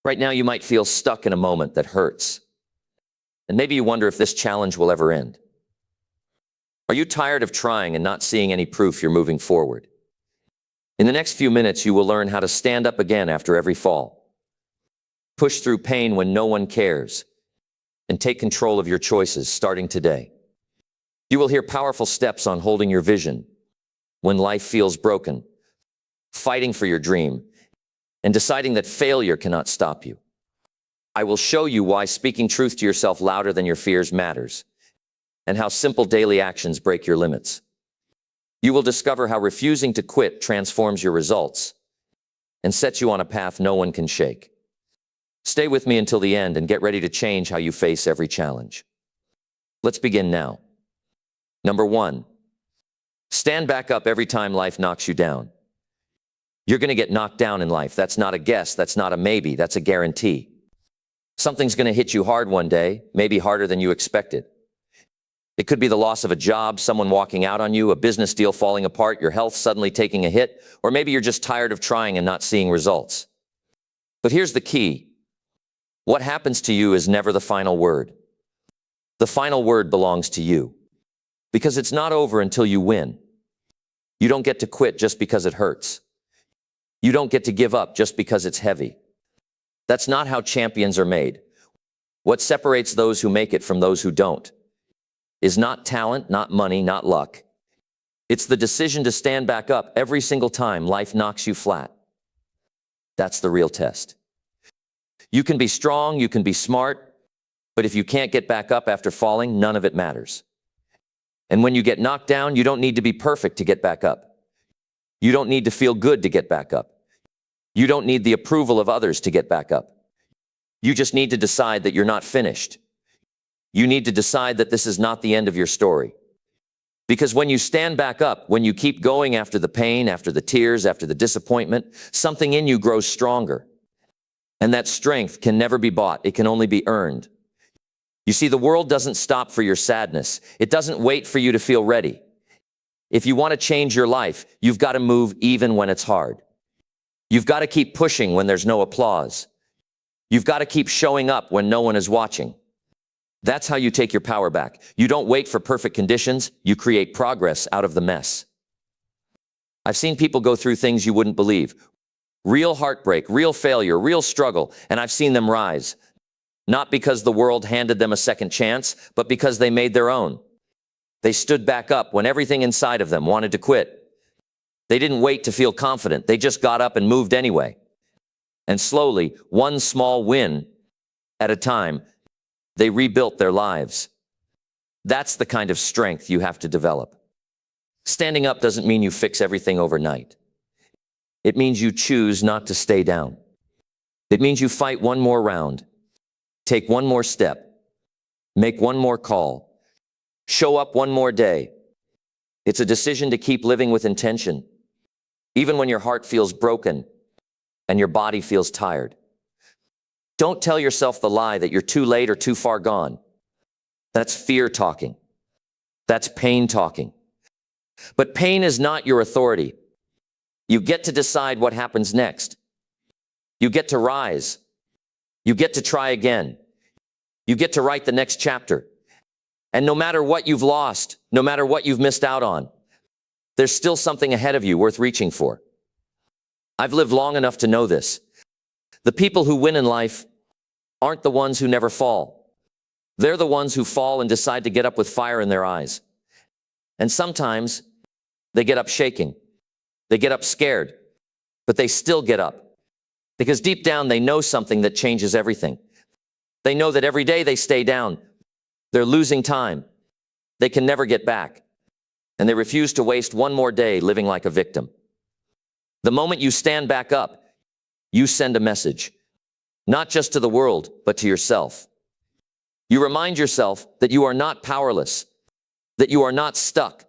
Right now, you might feel stuck in a moment that hurts. And maybe you wonder if this challenge will ever end. Are you tired of trying and not seeing any proof you're moving forward? In the next few minutes, you will learn how to stand up again after every fall, push through pain when no one cares, and take control of your choices starting today. You will hear powerful steps on holding your vision when life feels broken, fighting for your dream, and deciding that failure cannot stop you. I will show you why speaking truth to yourself louder than your fears matters, and how simple daily actions break your limits. You will discover how refusing to quit transforms your results and sets you on a path no one can shake. Stay with me until the end and get ready to change how you face every challenge. Let's begin now. Number 1, stand back up every time life knocks you down. You're going to get knocked down in life. That's not a guess. That's not a maybe. That's a guarantee. Something's going to hit you hard one day, maybe harder than you expected. It could be the loss of a job, someone walking out on you, a business deal falling apart, your health suddenly taking a hit, or maybe you're just tired of trying and not seeing results. But here's the key. What happens to you is never the final word. The final word belongs to you, because it's not over until you win. You don't get to quit just because it hurts. You don't get to give up just because it's heavy. That's not how champions are made. What separates those who make it from those who don't is not talent, not money, not luck. It's the decision to stand back up every single time life knocks you flat. That's the real test. You can be strong, you can be smart, but if you can't get back up after falling, none of it matters. And when you get knocked down, you don't need to be perfect to get back up. You don't need to feel good to get back up. You don't need the approval of others to get back up. You just need to decide that you're not finished. You need to decide that this is not the end of your story. Because when you stand back up, when you keep going after the pain, after the tears, after the disappointment, something in you grows stronger. And that strength can never be bought. It can only be earned. You see, the world doesn't stop for your sadness. It doesn't wait for you to feel ready. If you want to change your life, you've got to move even when it's hard. You've got to keep pushing when there's no applause. You've got to keep showing up when no one is watching. That's how you take your power back. You don't wait for perfect conditions. You create progress out of the mess. I've seen people go through things you wouldn't believe. Real heartbreak, real failure, real struggle, and I've seen them rise. Not because the world handed them a second chance, but because they made their own. They stood back up when everything inside of them wanted to quit. They didn't wait to feel confident. They just got up and moved anyway. And slowly, one small win at a time, they rebuilt their lives. That's the kind of strength you have to develop. Standing up doesn't mean you fix everything overnight. It means you choose not to stay down. It means you fight one more round, take one more step, make one more call, show up one more day. It's a decision to keep living with intention, even when your heart feels broken and your body feels tired. Don't tell yourself the lie that you're too late or too far gone. That's fear talking. That's pain talking. But pain is not your authority. You get to decide what happens next. You get to rise. You get to try again. You get to write the next chapter. And no matter what you've lost, no matter what you've missed out on, there's still something ahead of you worth reaching for. I've lived long enough to know this. The people who win in life aren't the ones who never fall. They're the ones who fall and decide to get up with fire in their eyes. And sometimes they get up shaking. They get up scared, but they still get up. Because deep down, they know something that changes everything. They know that every day they stay down, they're losing time. They can never get back. And they refuse to waste one more day living like a victim. The moment you stand back up, you send a message, not just to the world, but to yourself. You remind yourself that you are not powerless, that you are not stuck,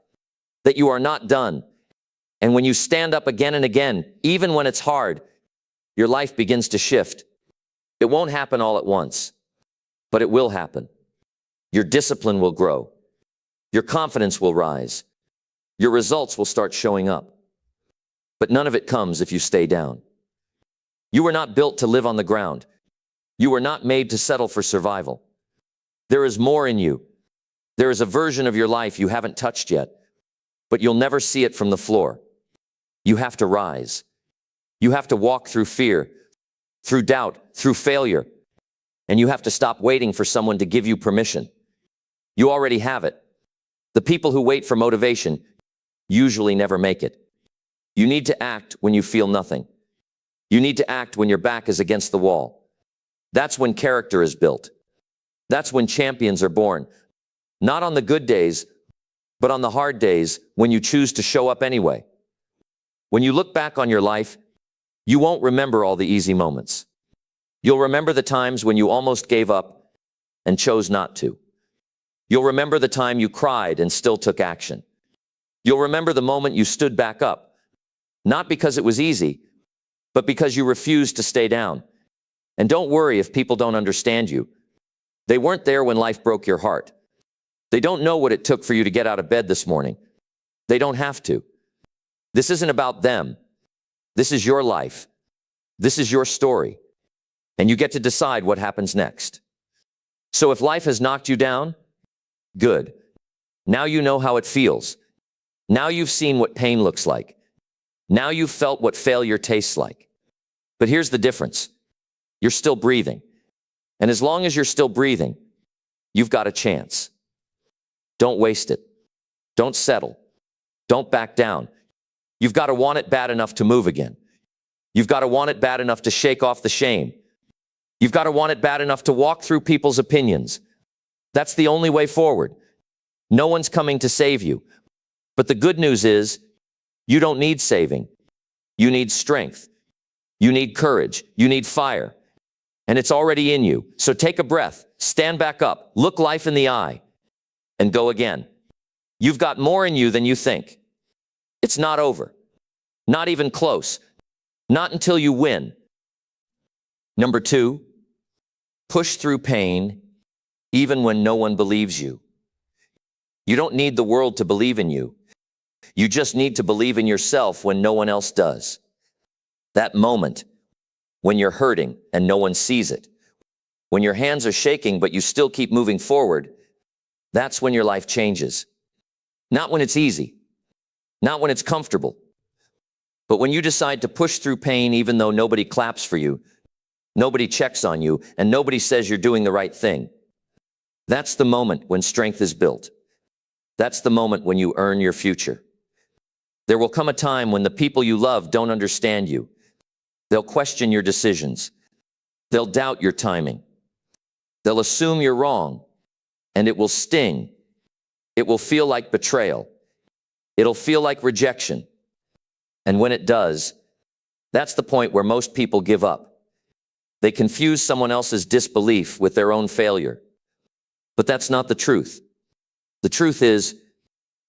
that you are not done. And when you stand up again and again, even when it's hard, your life begins to shift. It won't happen all at once, but it will happen. Your discipline will grow. Your confidence will rise. Your results will start showing up. But none of it comes if you stay down. You were not built to live on the ground. You were not made to settle for survival. There is more in you. There is a version of your life you haven't touched yet, but you'll never see it from the floor. You have to rise. You have to walk through fear, through doubt, through failure, and you have to stop waiting for someone to give you permission. You already have it. The people who wait for motivation usually never make it. You need to act when you feel nothing. You need to act when your back is against the wall. That's when character is built. That's when champions are born. Not on the good days, but on the hard days when you choose to show up anyway. When you look back on your life, you won't remember all the easy moments. You'll remember the times when you almost gave up and chose not to. You'll remember the time you cried and still took action. You'll remember the moment you stood back up, not because it was easy, but because you refused to stay down. And don't worry if people don't understand you. They weren't there when life broke your heart. They don't know what it took for you to get out of bed this morning. They don't have to. This isn't about them. This is your life. This is your story. And you get to decide what happens next. So if life has knocked you down, good. Now you know how it feels. Now you've seen what pain looks like. Now you've felt what failure tastes like. But here's the difference. You're still breathing. And as long as you're still breathing, you've got a chance. Don't waste it. Don't settle. Don't back down. You've got to want it bad enough to move again. You've got to want it bad enough to shake off the shame. You've got to want it bad enough to walk through people's opinions. That's the only way forward. No one's coming to save you. But the good news is, you don't need saving. You need strength. You need courage. You need fire. And it's already in you. So take a breath, stand back up, look life in the eye, and go again. You've got more in you than you think. It's not over. Not even close. Not until you win. Number 2, push through pain even when no one believes you. You don't need the world to believe in you. You just need to believe in yourself when no one else does. That moment when you're hurting and no one sees it, when your hands are shaking but you still keep moving forward, that's when your life changes. Not when it's easy, not when it's comfortable, but when you decide to push through pain even though nobody claps for you, nobody checks on you, and nobody says you're doing the right thing. That's the moment when strength is built. That's the moment when you earn your future. There will come a time when the people you love don't understand you. They'll question your decisions. They'll doubt your timing. They'll assume you're wrong, and it will sting. It will feel like betrayal. It'll feel like rejection. And when it does, that's the point where most people give up. They confuse someone else's disbelief with their own failure. But that's not the truth. The truth is,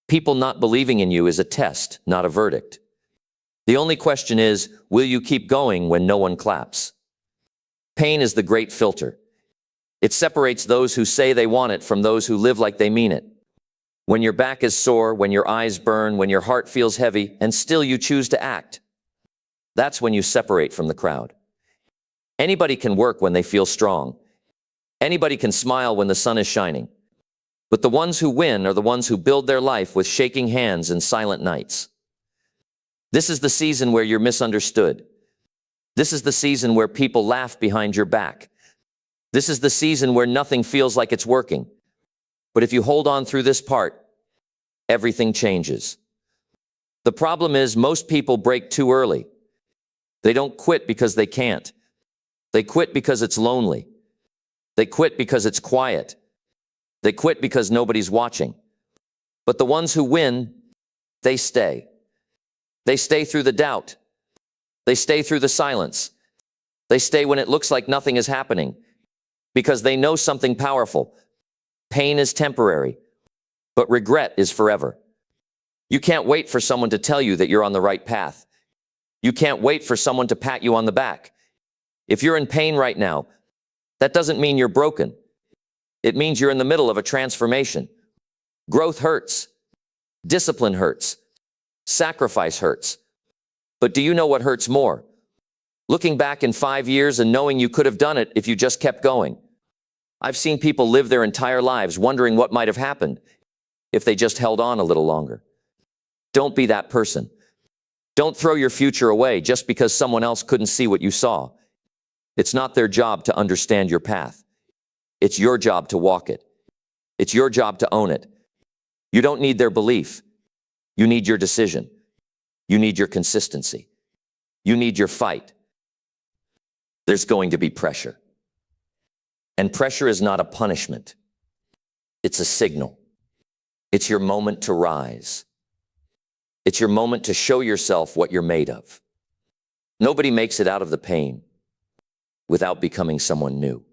people not believing in you is a test, not a verdict. The only question is, will you keep going when no one claps? Pain is the great filter. It separates those who say they want it from those who live like they mean it. When your back is sore, when your eyes burn, when your heart feels heavy, and still you choose to act, that's when you separate from the crowd. Anybody can work when they feel strong. Anybody can smile when the sun is shining. But the ones who win are the ones who build their life with shaking hands and silent nights. This is the season where you're misunderstood. This is the season where people laugh behind your back. This is the season where nothing feels like it's working. But if you hold on through this part, everything changes. The problem is most people break too early. They don't quit because they can't. They quit because it's lonely. They quit because it's quiet. They quit because nobody's watching. But the ones who win, they stay. They stay through the doubt. They stay through the silence. They stay when it looks like nothing is happening because they know something powerful. Pain is temporary, but regret is forever. You can't wait for someone to tell you that you're on the right path. You can't wait for someone to pat you on the back. If you're in pain right now, that doesn't mean you're broken. It means you're in the middle of a transformation. Growth hurts. Discipline hurts. Sacrifice hurts. But do you know what hurts more? Looking back in 5 years and knowing you could have done it if you just kept going. I've seen people live their entire lives wondering what might have happened if they just held on a little longer. Don't be that person. Don't throw your future away just because someone else couldn't see what you saw. It's not their job to understand your path. It's your job to walk it. It's your job to own it. You don't need their belief. You need your decision. You need your consistency. You need your fight. There's going to be pressure. And pressure is not a punishment. It's a signal. It's your moment to rise. It's your moment to show yourself what you're made of. Nobody makes it out of the pain without becoming someone new.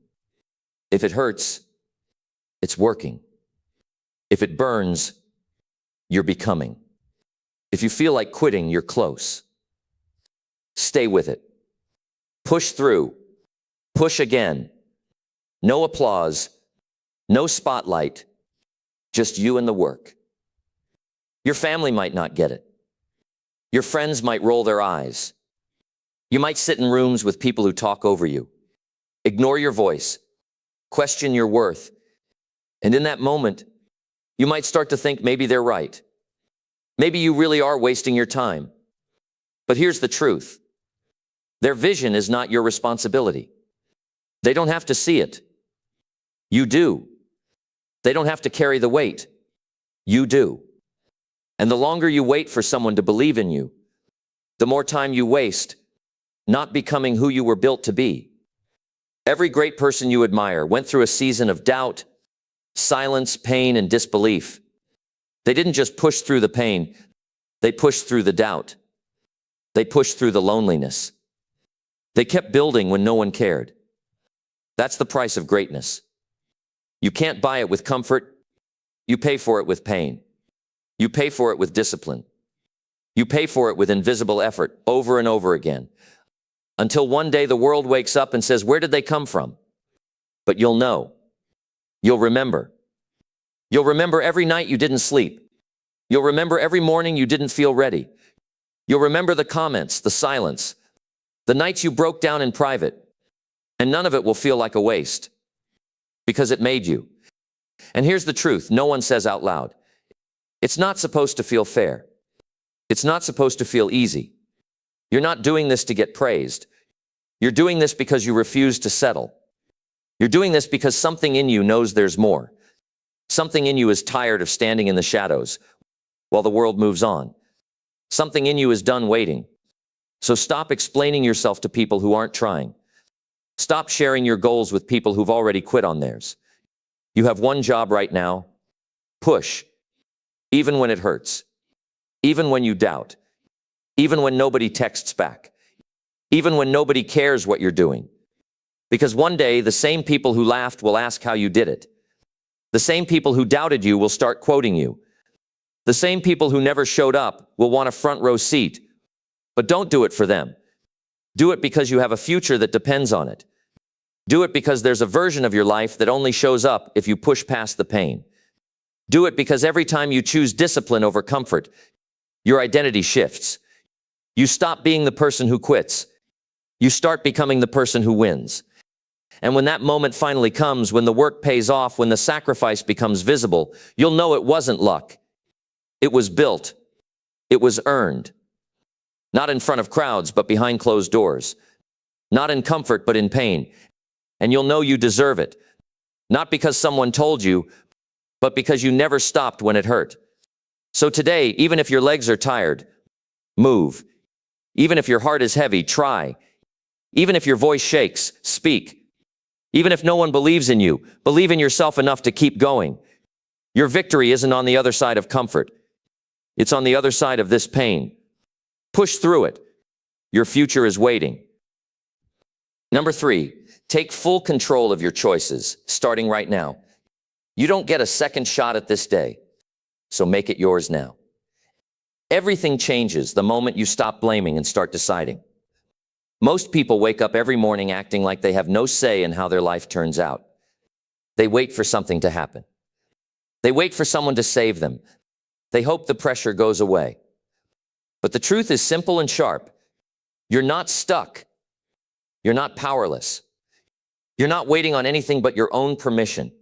If it hurts, it's working. If it burns, you're becoming. If you feel like quitting, you're close. Stay with it. Push through. Push again. No applause. No spotlight. Just you and the work. Your family might not get it. Your friends might roll their eyes. You might sit in rooms with people who talk over you. Ignore your voice. Question your worth. And in that moment, you might start to think maybe they're right. Maybe you really are wasting your time. But here's the truth. Their vision is not your responsibility. They don't have to see it. You do. They don't have to carry the weight. You do. And the longer you wait for someone to believe in you, the more time you waste not becoming who you were built to be. Every great person you admire went through a season of doubt, silence, pain, and disbelief. They didn't just push through the pain. They pushed through the doubt. They pushed through the loneliness. They kept building when no one cared. That's the price of greatness. You can't buy it with comfort. You pay for it with pain. You pay for it with discipline. You pay for it with invisible effort over and over again. Until one day the world wakes up and says, where did they come from? But you'll know. You'll remember. You'll remember every night you didn't sleep. You'll remember every morning you didn't feel ready. You'll remember the comments, the silence, the nights you broke down in private. And none of it will feel like a waste because it made you. And here's the truth no one says out loud. It's not supposed to feel fair. It's not supposed to feel easy. You're not doing this to get praised. You're doing this because you refuse to settle. You're doing this because something in you knows there's more. Something in you is tired of standing in the shadows while the world moves on. Something in you is done waiting. So stop explaining yourself to people who aren't trying. Stop sharing your goals with people who've already quit on theirs. You have one job right now. Push. Even when it hurts. Even when you doubt. Even when nobody texts back. Even when nobody cares what you're doing. Because one day, the same people who laughed will ask how you did it. The same people who doubted you will start quoting you. The same people who never showed up will want a front row seat. But don't do it for them. Do it because you have a future that depends on it. Do it because there's a version of your life that only shows up if you push past the pain. Do it because every time you choose discipline over comfort, your identity shifts. You stop being the person who quits. You start becoming the person who wins. And when that moment finally comes, when the work pays off, when the sacrifice becomes visible, you'll know it wasn't luck. It was built. It was earned. Not in front of crowds, but behind closed doors. Not in comfort, but in pain. And you'll know you deserve it. Not because someone told you, but because you never stopped when it hurt. So today, even if your legs are tired, move. Even if your heart is heavy, try. Even if your voice shakes, speak. Even if no one believes in you, believe in yourself enough to keep going. Your victory isn't on the other side of comfort. It's on the other side of this pain. Push through it. Your future is waiting. Number 3, take full control of your choices, starting right now. You don't get a second shot at this day, so make it yours now. Everything changes the moment you stop blaming and start deciding. Most people wake up every morning acting like they have no say in how their life turns out. They wait for something to happen. They wait for someone to save them. They hope the pressure goes away. But the truth is simple and sharp. You're not stuck. You're not powerless. You're not waiting on anything but your own permission.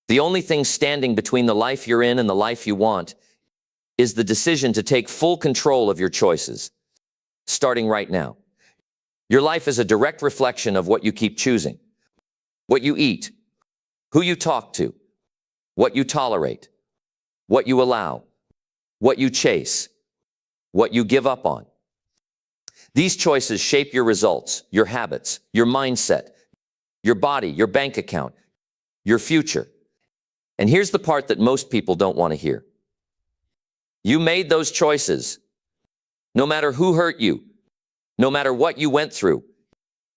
The only thing standing between the life you're in and the life you want is the decision to take full control of your choices, starting right now. Your life is a direct reflection of what you keep choosing, what you eat, who you talk to, what you tolerate, what you allow, what you chase, what you give up on. These choices shape your results, your habits, your mindset, your body, your bank account, your future. And here's the part that most people don't want to hear. You made those choices. No matter who hurt you, no matter what you went through,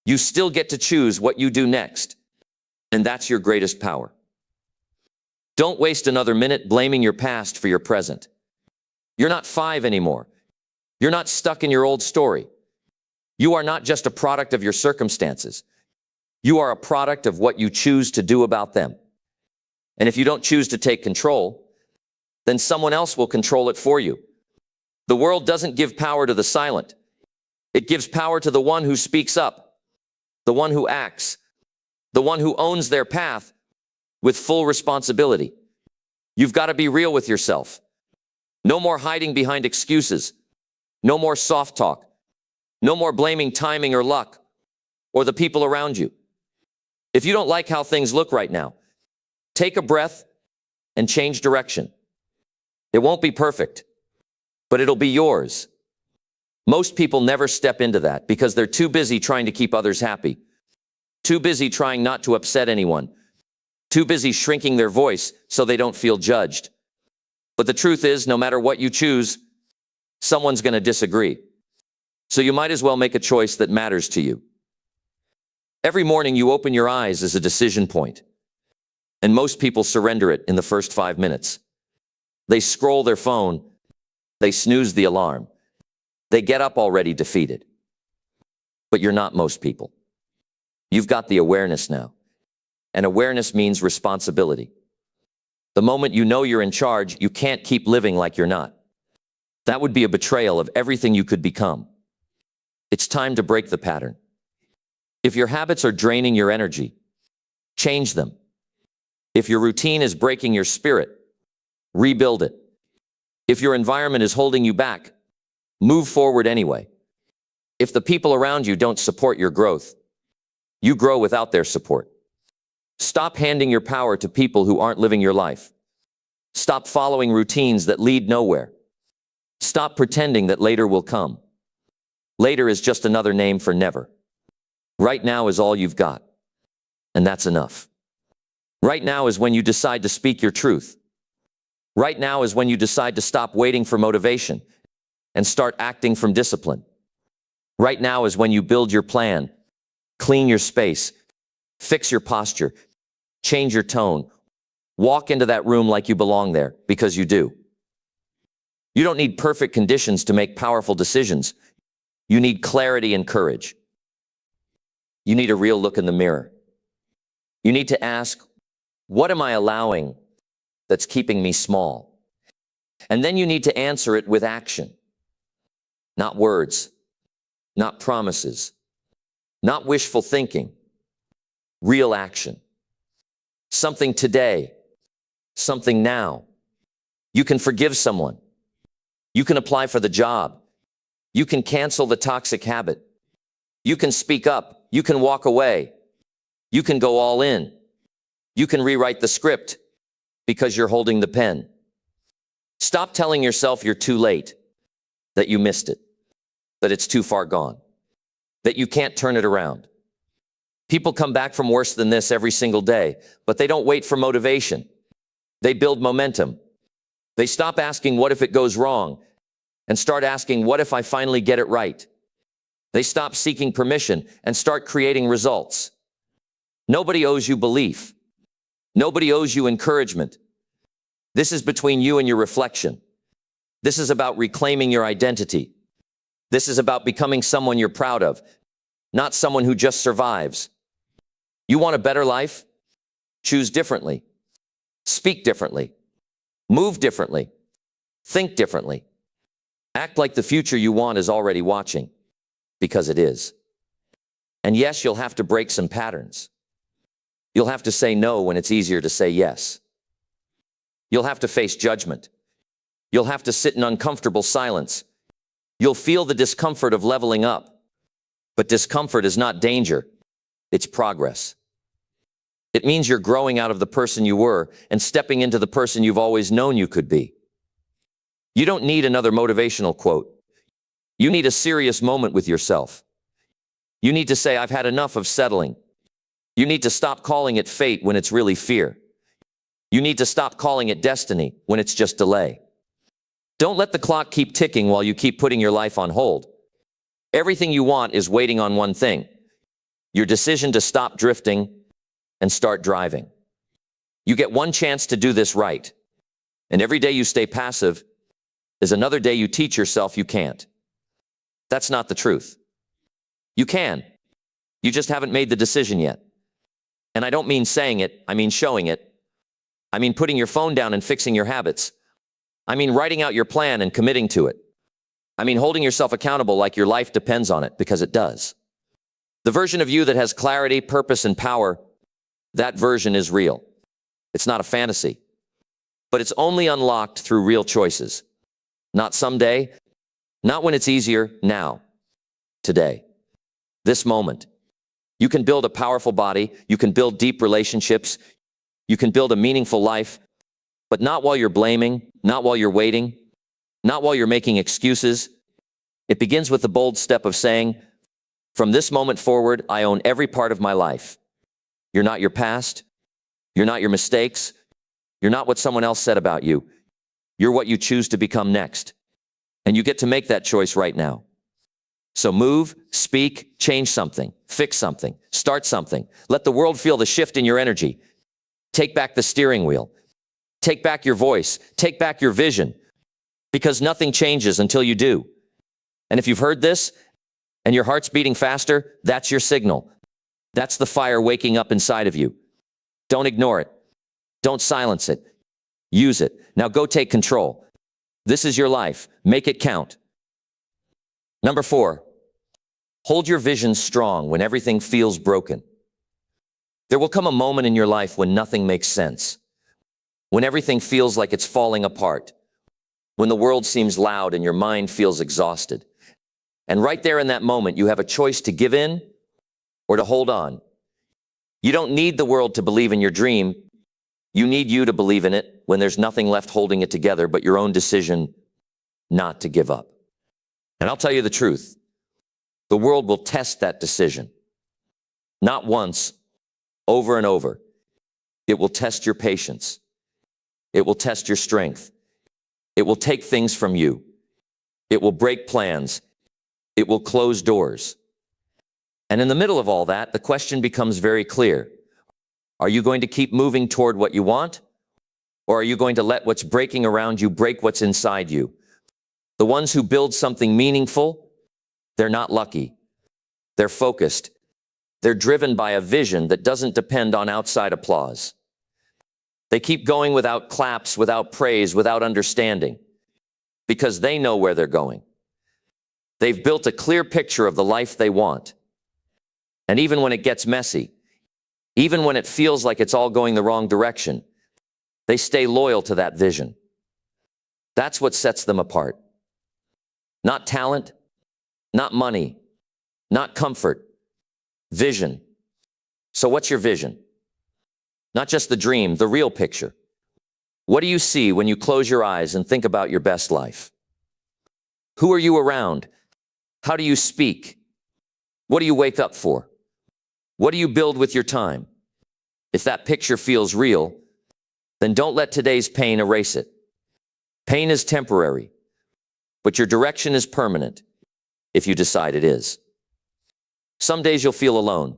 you still get to choose what you do next. And that's your greatest power. Don't waste another minute blaming your past for your present. You're not 5 anymore. You're not stuck in your old story. You are not just a product of your circumstances. You are a product of what you choose to do about them. And if you don't choose to take control, then someone else will control it for you. The world doesn't give power to the silent. It gives power to the one who speaks up, the one who acts, the one who owns their path with full responsibility. You've got to be real with yourself. No more hiding behind excuses. No more soft talk. No more blaming timing or luck or the people around you. If you don't like how things look right now, take a breath and change direction. It won't be perfect, but it'll be yours. Most people never step into that because they're too busy trying to keep others happy, too busy trying not to upset anyone, too busy shrinking their voice so they don't feel judged. But the truth is, no matter what you choose, someone's going to disagree. So you might as well make a choice that matters to you. Every morning you open your eyes as a decision point, and most people surrender it in the first 5 minutes. They scroll their phone, they snooze the alarm, they get up already defeated. But you're not most people. You've got the awareness now, and awareness means responsibility. The moment you know you're in charge, you can't keep living like you're not. That would be a betrayal of everything you could become. It's time to break the pattern. If your habits are draining your energy, change them. If your routine is breaking your spirit, rebuild it. If your environment is holding you back, move forward anyway. If the people around you don't support your growth, you grow without their support. Stop handing your power to people who aren't living your life. Stop following routines that lead nowhere. Stop pretending that later will come. Later is just another name for never. Right now is all you've got, and that's enough. Right now is when you decide to speak your truth. Right now is when you decide to stop waiting for motivation and start acting from discipline. Right now is when you build your plan, clean your space, fix your posture, change your tone, walk into that room like you belong there, because you do. You don't need perfect conditions to make powerful decisions. You need clarity and courage. You need a real look in the mirror. You need to ask, what am I allowing that's keeping me small? And then you need to answer it with action. Not words, not promises, not wishful thinking. Real action. Something today, something now. You can forgive someone. You can apply for the job. You can cancel the toxic habit. You can speak up. You can walk away. You can go all in. You can rewrite the script because you're holding the pen. Stop telling yourself you're too late, that you missed it, that it's too far gone, that you can't turn it around. People come back from worse than this every single day, but they don't wait for motivation. They build momentum. They stop asking, what if it goes wrong? And start asking, what if I finally get it right? They stop seeking permission and start creating results. Nobody owes you belief. Nobody owes you encouragement. This is between you and your reflection. This is about reclaiming your identity. This is about becoming someone you're proud of, not someone who just survives. You want a better life? Choose differently. Speak differently. Move differently. Think differently. Act like the future you want is already watching, because it is. And yes, you'll have to break some patterns. You'll have to say no when it's easier to say yes. You'll have to face judgment. You'll have to sit in uncomfortable silence. You'll feel the discomfort of leveling up. But discomfort is not danger. It's progress. It means you're growing out of the person you were and stepping into the person you've always known you could be. You don't need another motivational quote. You need a serious moment with yourself. You need to say, I've had enough of settling. You need to stop calling it fate when it's really fear. You need to stop calling it destiny when it's just delay. Don't let the clock keep ticking while you keep putting your life on hold. Everything you want is waiting on one thing: your decision to stop drifting and start driving. You get one chance to do this right. And every day you stay passive is another day you teach yourself you can't. That's not the truth. You can. You just haven't made the decision yet. And I don't mean saying it, I mean showing it. I mean putting your phone down and fixing your habits. I mean writing out your plan and committing to it. I mean holding yourself accountable like your life depends on it, because it does. The version of you that has clarity, purpose, and power, that version is real. It's not a fantasy. But it's only unlocked through real choices. Not someday, not when it's easier, now, today, this moment. You can build a powerful body, you can build deep relationships, you can build a meaningful life, but not while you're blaming, not while you're waiting, not while you're making excuses. It begins with the bold step of saying, from this moment forward, I own every part of my life. You're not your past. You're not your mistakes. You're not what someone else said about you. You're what you choose to become next. And you get to make that choice right now. So move, speak, change something, fix something, start something. Let the world feel the shift in your energy. Take back the steering wheel. Take back your voice. Take back your vision. Because nothing changes until you do. And if you've heard this and your heart's beating faster, that's your signal. That's the fire waking up inside of you. Don't ignore it. Don't silence it. Use it. Now go take control. This is your life. Make it count. Number 4, hold your vision strong when everything feels broken. There will come a moment in your life when nothing makes sense, when everything feels like it's falling apart, when the world seems loud and your mind feels exhausted. And right there in that moment, you have a choice to give in or to hold on. You don't need the world to believe in your dream. You need you to believe in it when there's nothing left holding it together but your own decision not to give up. And I'll tell you the truth. The world will test that decision. Not once, over and over. It will test your patience. It will test your strength. It will take things from you. It will break plans. It will close doors. And in the middle of all that, the question becomes very clear. Are you going to keep moving toward what you want? Or are you going to let what's breaking around you break what's inside you? The ones who build something meaningful, they're not lucky. They're focused. They're driven by a vision that doesn't depend on outside applause. They keep going without claps, without praise, without understanding, because they know where they're going. They've built a clear picture of the life they want. And even when it gets messy, even when it feels like it's all going the wrong direction, they stay loyal to that vision. That's what sets them apart. Not talent, not money, not comfort, vision. So what's your vision? Not just the dream, the real picture. What do you see when you close your eyes and think about your best life? Who are you around? How do you speak? What do you wake up for? What do you build with your time? If that picture feels real, then don't let today's pain erase it. Pain is temporary, but your direction is permanent if you decide it is. Some days you'll feel alone,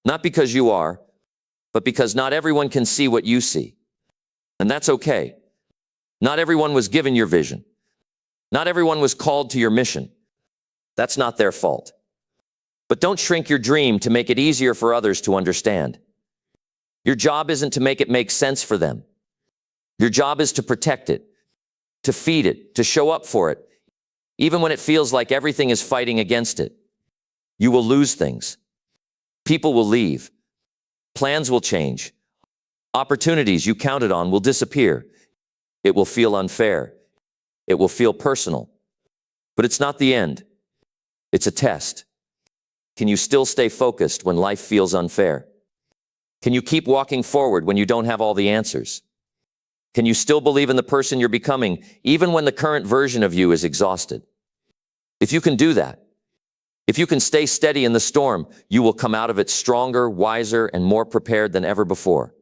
not because you are, but because not everyone can see what you see. And that's okay. Not everyone was given your vision. Not everyone was called to your mission. That's not their fault. But don't shrink your dream to make it easier for others to understand. Your job isn't to make it make sense for them. Your job is to protect it, to feed it, to show up for it, even when it feels like everything is fighting against it. You will lose things. People will leave. Plans will change. Opportunities you counted on will disappear. It will feel unfair. It will feel personal. But it's not the end. It's a test. Can you still stay focused when life feels unfair? Can you keep walking forward when you don't have all the answers? Can you still believe in the person you're becoming, even when the current version of you is exhausted? If you can do that, if you can stay steady in the storm, you will come out of it stronger, wiser, and more prepared than ever before.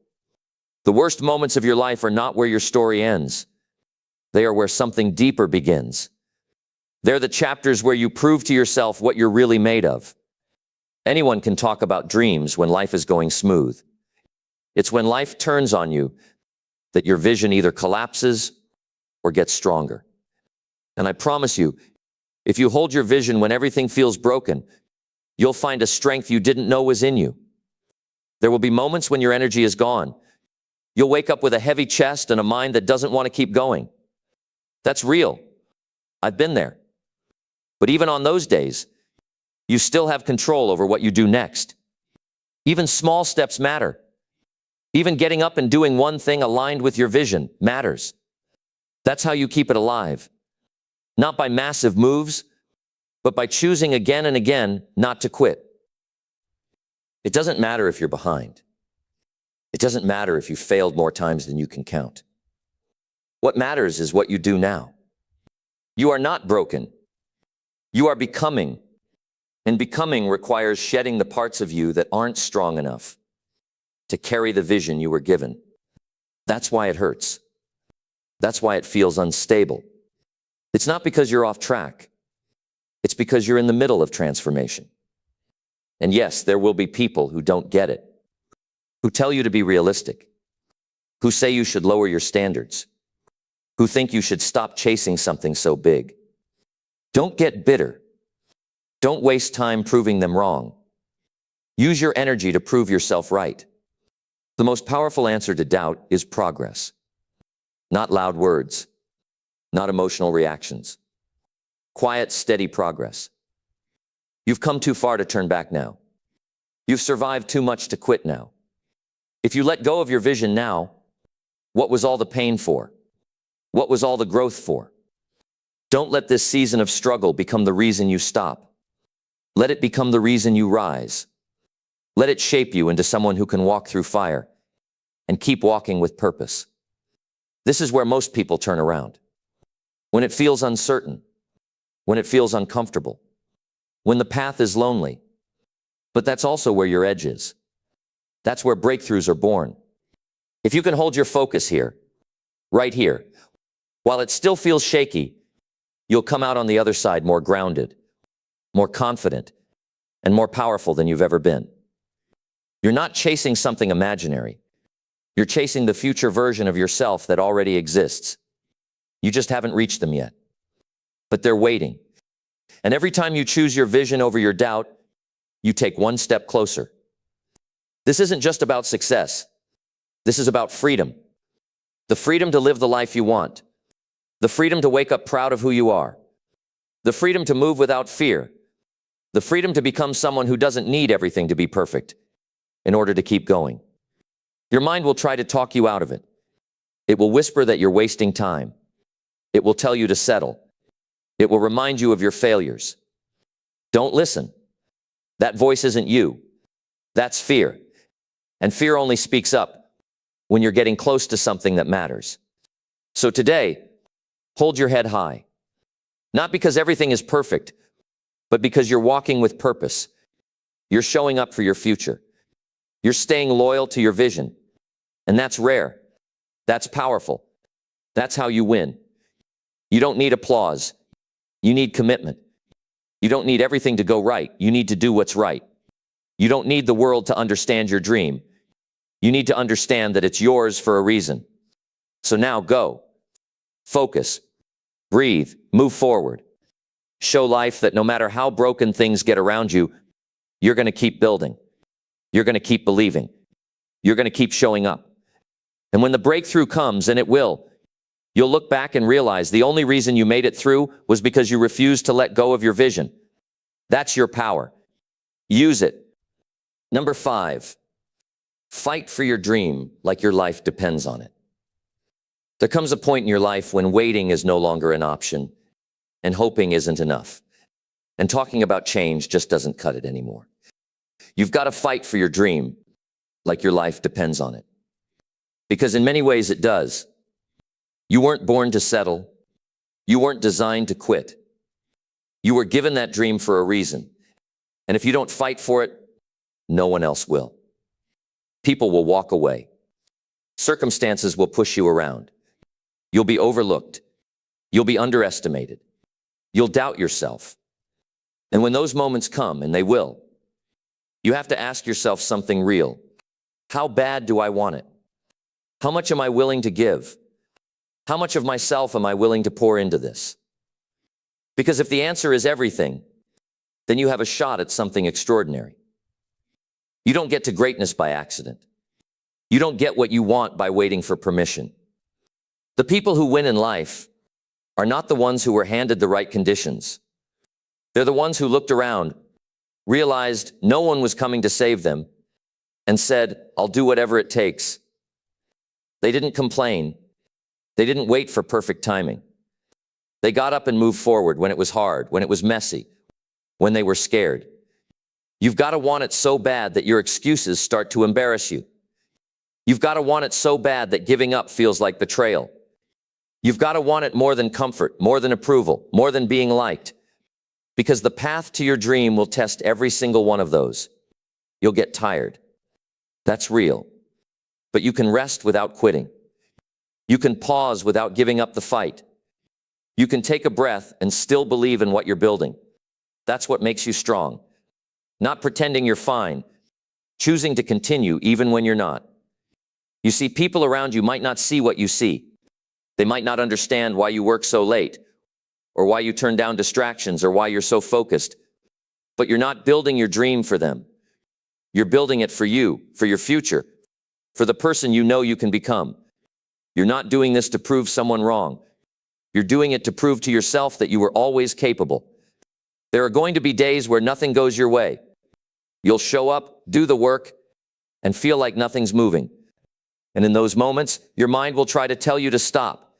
The worst moments of your life are not where your story ends. They are where something deeper begins. They're the chapters where you prove to yourself what you're really made of. Anyone can talk about dreams when life is going smooth. It's when life turns on you that your vision either collapses or gets stronger. And I promise you, if you hold your vision when everything feels broken, you'll find a strength you didn't know was in you. There will be moments when your energy is gone. You'll wake up with a heavy chest and a mind that doesn't want to keep going. That's real. I've been there. But even on those days, you still have control over what you do next. Even small steps matter. Even getting up and doing one thing aligned with your vision matters. That's how you keep it alive. Not by massive moves, but by choosing again and again not to quit. It doesn't matter if you're behind. It doesn't matter if you failed more times than you can count. What matters is what you do now. You are not broken. You are becoming. And becoming requires shedding the parts of you that aren't strong enough to carry the vision you were given. That's why it hurts. That's why it feels unstable. It's not because you're off track. It's because you're in the middle of transformation. And yes, there will be people who don't get it, who tell you to be realistic, who say you should lower your standards, who think you should stop chasing something so big. Don't get bitter. Don't waste time proving them wrong. Use your energy to prove yourself right. The most powerful answer to doubt is progress. Not loud words, not emotional reactions. Quiet, steady progress. You've come too far to turn back now. You've survived too much to quit now. If you let go of your vision now, what was all the pain for? What was all the growth for? Don't let this season of struggle become the reason you stop. Let it become the reason you rise. Let it shape you into someone who can walk through fire and keep walking with purpose. This is where most people turn around. When it feels uncertain, when it feels uncomfortable, when the path is lonely. But that's also where your edge is. That's where breakthroughs are born. If you can hold your focus here, right here, while it still feels shaky, you'll come out on the other side more grounded, more confident, and more powerful than you've ever been. You're not chasing something imaginary. You're chasing the future version of yourself that already exists. You just haven't reached them yet. But they're waiting. And every time you choose your vision over your doubt, you take one step closer. This isn't just about success. This is about freedom. The freedom to live the life you want. The freedom to wake up proud of who you are. The freedom to move without fear. The freedom to become someone who doesn't need everything to be perfect in order to keep going. Your mind will try to talk you out of it. It will whisper that you're wasting time. It will tell you to settle. It will remind you of your failures. Don't listen. That voice isn't you. That's fear. And fear only speaks up when you're getting close to something that matters. So today, hold your head high. Not because everything is perfect, but because you're walking with purpose. You're showing up for your future. You're staying loyal to your vision. And that's rare. That's powerful. That's how you win. You don't need applause. You need commitment. You don't need everything to go right. You need to do what's right. You don't need the world to understand your dream. You need to understand that it's yours for a reason. So now go. Focus. Breathe. Move forward. Show life that no matter how broken things get around you, you're going to keep building. You're going to keep believing. You're going to keep showing up. And when the breakthrough comes, and it will, you'll look back and realize the only reason you made it through was because you refused to let go of your vision. That's your power. Use it. Number 5, fight for your dream like your life depends on it. There comes a point in your life when waiting is no longer an option and hoping isn't enough. And talking about change just doesn't cut it anymore. You've got to fight for your dream like your life depends on it. Because in many ways it does. You weren't born to settle. You weren't designed to quit. You were given that dream for a reason. And if you don't fight for it, no one else will. People will walk away. Circumstances will push you around. You'll be overlooked. You'll be underestimated. You'll doubt yourself. And when those moments come, and they will, you have to ask yourself something real. How bad do I want it? How much am I willing to give? How much of myself am I willing to pour into this? Because if the answer is everything, then you have a shot at something extraordinary. You don't get to greatness by accident. You don't get what you want by waiting for permission. The people who win in life are not the ones who were handed the right conditions. They're the ones who looked around, realized no one was coming to save them, and said, I'll do whatever it takes. They didn't complain. They didn't wait for perfect timing. They got up and moved forward when it was hard, when it was messy, when they were scared. You've got to want it so bad that your excuses start to embarrass you. You've got to want it so bad that giving up feels like betrayal. You've got to want it more than comfort, more than approval, more than being liked. Because the path to your dream will test every single one of those. You'll get tired. That's real. But you can rest without quitting. You can pause without giving up the fight. You can take a breath and still believe in what you're building. That's what makes you strong. Not pretending you're fine, choosing to continue even when you're not. You see, people around you might not see what you see. They might not understand why you work so late, or why you turn down distractions, or why you're so focused. But you're not building your dream for them. You're building it for you, for your future, for the person you know you can become. You're not doing this to prove someone wrong. You're doing it to prove to yourself that you were always capable. There are going to be days where nothing goes your way. You'll show up, do the work, and feel like nothing's moving. And in those moments, your mind will try to tell you to stop.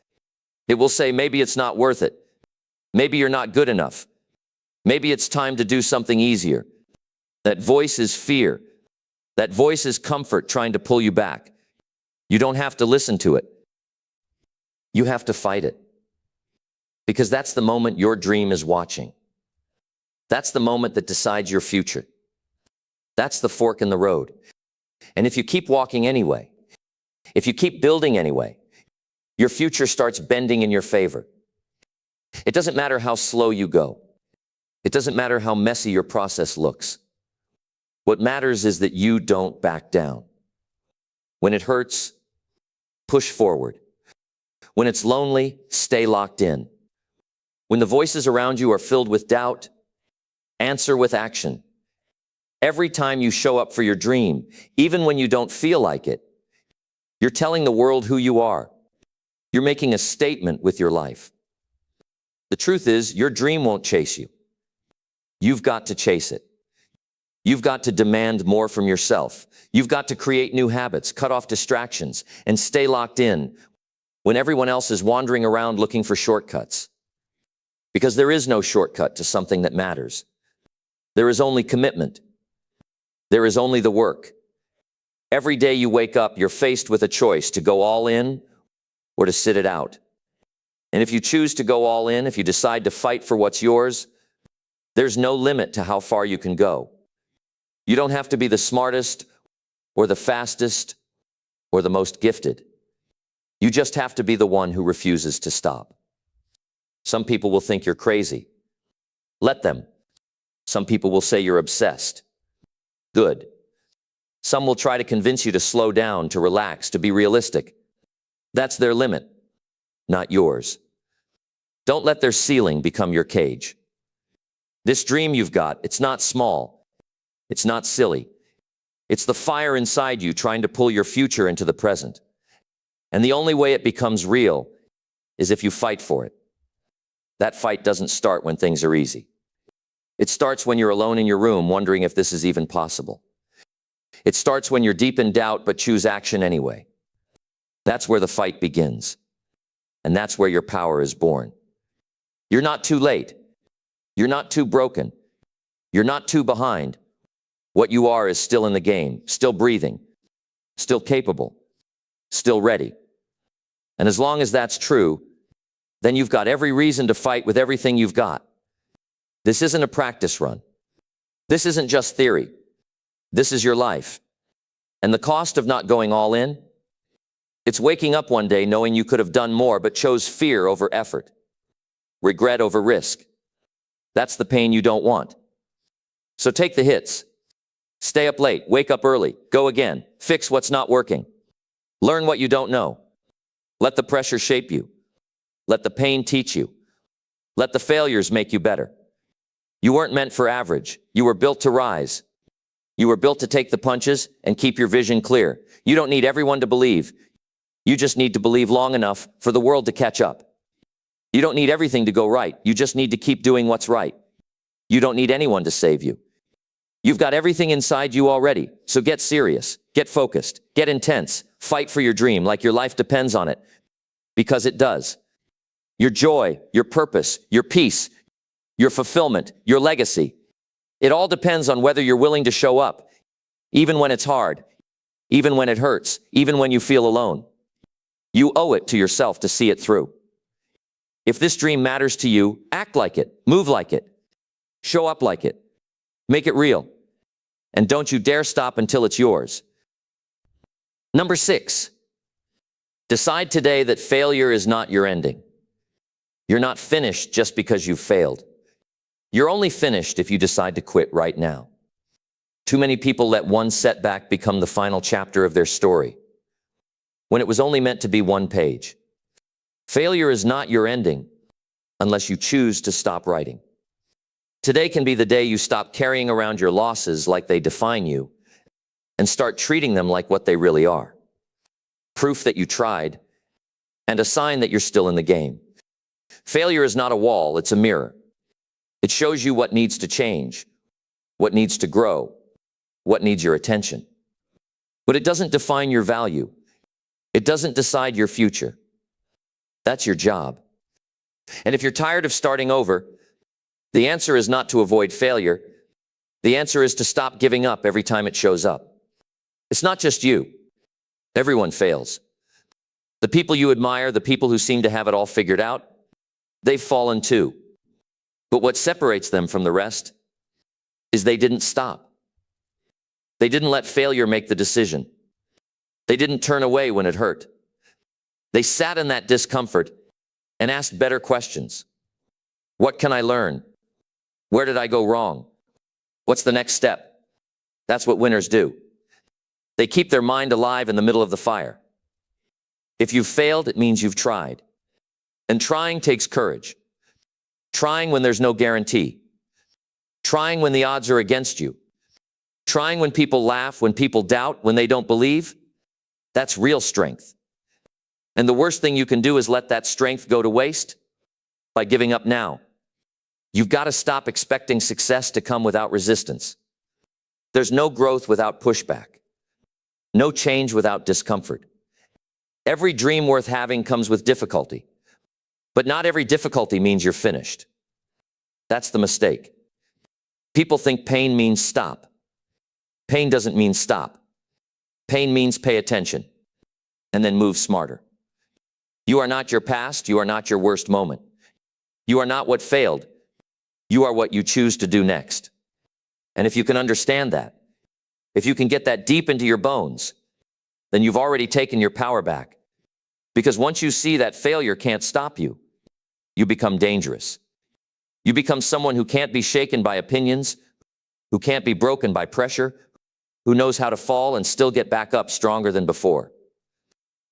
It will say, maybe it's not worth it. Maybe you're not good enough. Maybe it's time to do something easier. That voice is fear. That voice is comfort trying to pull you back. You don't have to listen to it. You have to fight it. Because that's the moment your dream is watching. That's the moment that decides your future. That's the fork in the road. And if you keep walking anyway, if you keep building anyway, your future starts bending in your favor. It doesn't matter how slow you go. It doesn't matter how messy your process looks. What matters is that you don't back down. When it hurts, push forward. When it's lonely, stay locked in. When the voices around you are filled with doubt, answer with action. Every time you show up for your dream, even when you don't feel like it, you're telling the world who you are. You're making a statement with your life. The truth is, your dream won't chase you. You've got to chase it. You've got to demand more from yourself. You've got to create new habits, cut off distractions, and stay locked in when everyone else is wandering around looking for shortcuts. Because there is no shortcut to something that matters. There is only commitment. There is only the work. Every day you wake up, you're faced with a choice to go all in or to sit it out. And if you choose to go all in, if you decide to fight for what's yours, there's no limit to how far you can go. You don't have to be the smartest or the fastest or the most gifted. You just have to be the one who refuses to stop. Some people will think you're crazy. Let them. Some people will say you're obsessed. Good. Some will try to convince you to slow down, to relax, to be realistic. That's their limit, not yours. Don't let their ceiling become your cage. This dream you've got, it's not small. It's not silly. It's the fire inside you trying to pull your future into the present. And the only way it becomes real is if you fight for it. That fight doesn't start when things are easy. It starts when you're alone in your room wondering if this is even possible. It starts when you're deep in doubt but choose action anyway. That's where the fight begins. And that's where your power is born. You're not too late. You're not too broken. You're not too behind. What you are is still in the game, still breathing, still capable, still ready. And as long as that's true, then you've got every reason to fight with everything you've got. This isn't a practice run. This isn't just theory. This is your life. And the cost of not going all in? It's waking up one day knowing you could have done more but chose fear over effort, regret over risk. That's the pain you don't want. So take the hits. Stay up late, wake up early, go again, fix what's not working. Learn what you don't know. Let the pressure shape you. Let the pain teach you. Let the failures make you better. You weren't meant for average. You were built to rise. You were built to take the punches and keep your vision clear. You don't need everyone to believe. You just need to believe long enough for the world to catch up. You don't need everything to go right. You just need to keep doing what's right. You don't need anyone to save you. You've got everything inside you already. So get serious, get focused, get intense, fight for your dream like your life depends on it. Because it does. Your joy, your purpose, your peace, your fulfillment, your legacy. It all depends on whether you're willing to show up, even when it's hard, even when it hurts, even when you feel alone. You owe it to yourself to see it through. If this dream matters to you, act like it, move like it, show up like it, make it real. And don't you dare stop until it's yours. Number 6, decide today that failure is not your ending. You're not finished just because you've failed. You're only finished if you decide to quit right now. Too many people let one setback become the final chapter of their story, when it was only meant to be one page. Failure is not your ending unless you choose to stop writing. Today can be the day you stop carrying around your losses like they define you and start treating them like what they really are. Proof that you tried and a sign that you're still in the game. Failure is not a wall, it's a mirror. It shows you what needs to change, what needs to grow, what needs your attention. But it doesn't define your value. It doesn't decide your future. That's your job. And if you're tired of starting over, the answer is not to avoid failure. The answer is to stop giving up every time it shows up. It's not just you. Everyone fails. The people you admire, the people who seem to have it all figured out, they've fallen too. But what separates them from the rest is they didn't stop. They didn't let failure make the decision. They didn't turn away when it hurt. They sat in that discomfort and asked better questions. What can I learn? Where did I go wrong? What's the next step? That's what winners do. They keep their mind alive in the middle of the fire. If you've failed, it means you've tried. And trying takes courage. Trying when there's no guarantee. Trying when the odds are against you. Trying when people laugh, when people doubt, when they don't believe. That's real strength. And the worst thing you can do is let that strength go to waste by giving up now. You've got to stop expecting success to come without resistance. There's no growth without pushback. No change without discomfort. Every dream worth having comes with difficulty. But not every difficulty means you're finished. That's the mistake. People think pain means stop. Pain doesn't mean stop. Pain means pay attention and then move smarter. You are not your past. You are not your worst moment. You are not what failed. You are what you choose to do next. And if you can understand that, if you can get that deep into your bones, then you've already taken your power back. Because once you see that failure can't stop you, you become dangerous. You become someone who can't be shaken by opinions, who can't be broken by pressure, who knows how to fall and still get back up stronger than before.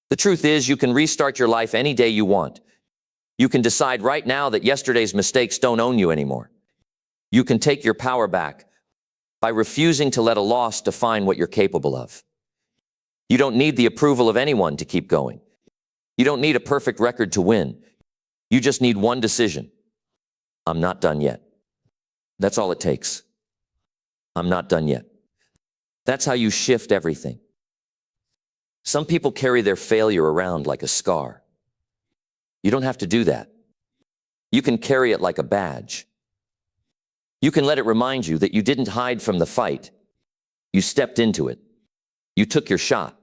The truth is, you can restart your life any day you want. You can decide right now that yesterday's mistakes don't own you anymore. You can take your power back by refusing to let a loss define what you're capable of. You don't need the approval of anyone to keep going. You don't need a perfect record to win. You just need one decision. I'm not done yet. That's all it takes. I'm not done yet. That's how you shift everything. Some people carry their failure around like a scar. You don't have to do that. You can carry it like a badge. You can let it remind you that you didn't hide from the fight. You stepped into it. You took your shot.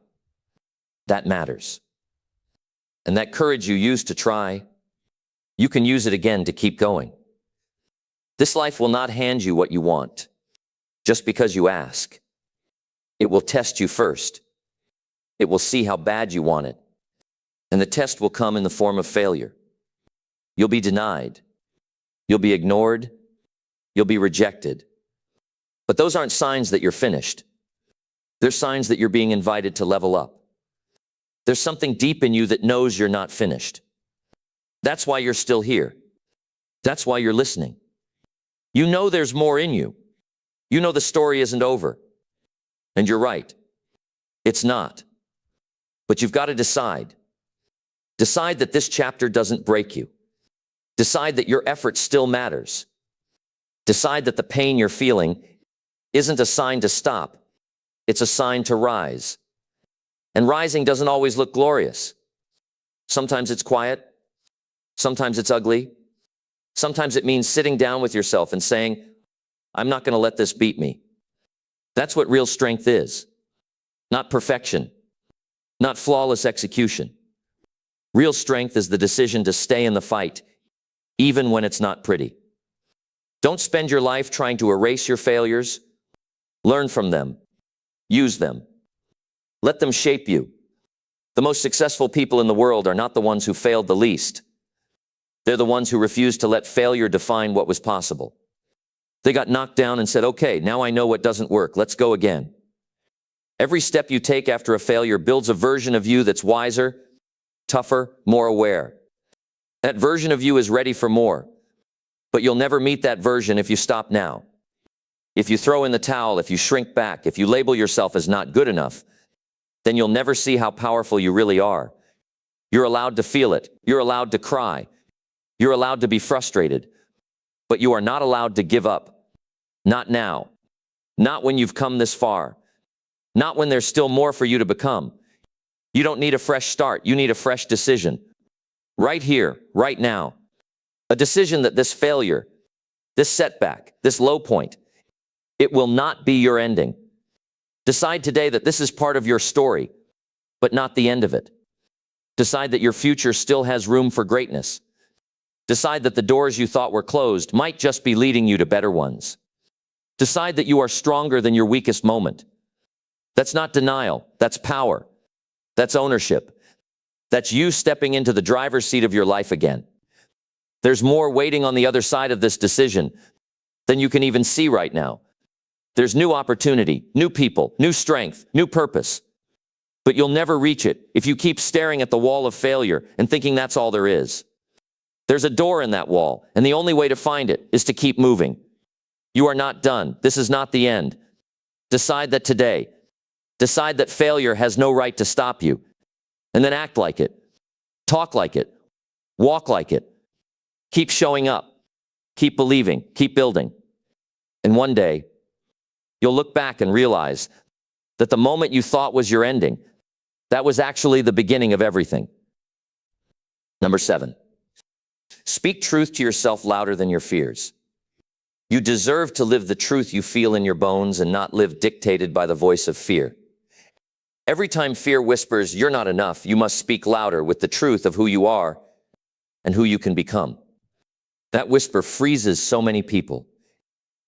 That matters. And that courage you used to try, you can use it again to keep going. This life will not hand you what you want just because you ask. It will test you first. It will see how bad you want it. And the test will come in the form of failure. You'll be denied. You'll be ignored. You'll be rejected. But those aren't signs that you're finished. They're signs that you're being invited to level up. There's something deep in you that knows you're not finished. That's why you're still here. That's why you're listening. You know there's more in you. You know the story isn't over. And you're right. It's not. But you've got to decide. Decide that this chapter doesn't break you. Decide that your effort still matters. Decide that the pain you're feeling isn't a sign to stop. It's a sign to rise. And rising doesn't always look glorious. Sometimes it's quiet. Sometimes it's ugly. Sometimes it means sitting down with yourself and saying, I'm not going to let this beat me. That's what real strength is. Not perfection. Not flawless execution. Real strength is the decision to stay in the fight, even when it's not pretty. Don't spend your life trying to erase your failures. Learn from them. Use them. Let them shape you. The most successful people in the world are not the ones who failed the least. They're the ones who refused to let failure define what was possible. They got knocked down and said, okay, now I know what doesn't work. Let's go again. Every step you take after a failure builds a version of you that's wiser, tougher, more aware. That version of you is ready for more. But you'll never meet that version if you stop now. If you throw in the towel, if you shrink back, if you label yourself as not good enough, then you'll never see how powerful you really are. You're allowed to feel it. You're allowed to cry. You're allowed to be frustrated. But you are not allowed to give up. Not now. Not when you've come this far. Not when there's still more for you to become. You don't need a fresh start. You need a fresh decision. Right here, right now. A decision that this failure, this setback, this low point, it will not be your ending. Decide today that this is part of your story, but not the end of it. Decide that your future still has room for greatness. Decide that the doors you thought were closed might just be leading you to better ones. Decide that you are stronger than your weakest moment. That's not denial. That's power. That's ownership. That's you stepping into the driver's seat of your life again. There's more waiting on the other side of this decision than you can even see right now. There's new opportunity, new people, new strength, new purpose. But you'll never reach it if you keep staring at the wall of failure and thinking that's all there is. There's a door in that wall, and the only way to find it is to keep moving. You are not done. This is not the end. Decide that today. Decide that failure has no right to stop you. And then act like it. Talk like it. Walk like it. Keep showing up. Keep believing. Keep building. And one day, you'll look back and realize that the moment you thought was your ending, that was actually the beginning of everything. Number 7, speak truth to yourself louder than your fears. You deserve to live the truth you feel in your bones and not live dictated by the voice of fear. Every time fear whispers, you're not enough, you must speak louder with the truth of who you are and who you can become. That whisper freezes so many people.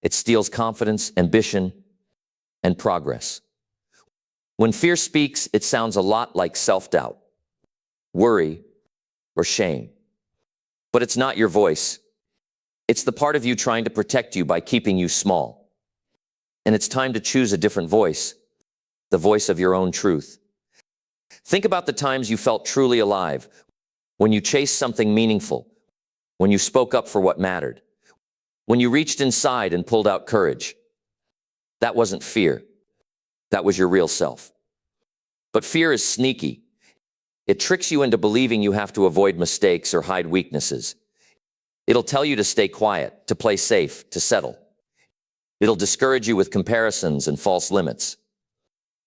It steals confidence, ambition, and progress. When fear speaks, it sounds a lot like self-doubt, worry, or shame. But it's not your voice. It's the part of you trying to protect you by keeping you small. And it's time to choose a different voice, the voice of your own truth. Think about the times you felt truly alive, when you chased something meaningful, when you spoke up for what mattered, when you reached inside and pulled out courage. That wasn't fear. That was your real self. But fear is sneaky. It tricks you into believing you have to avoid mistakes or hide weaknesses. It'll tell you to stay quiet, to play safe, to settle. It'll discourage you with comparisons and false limits.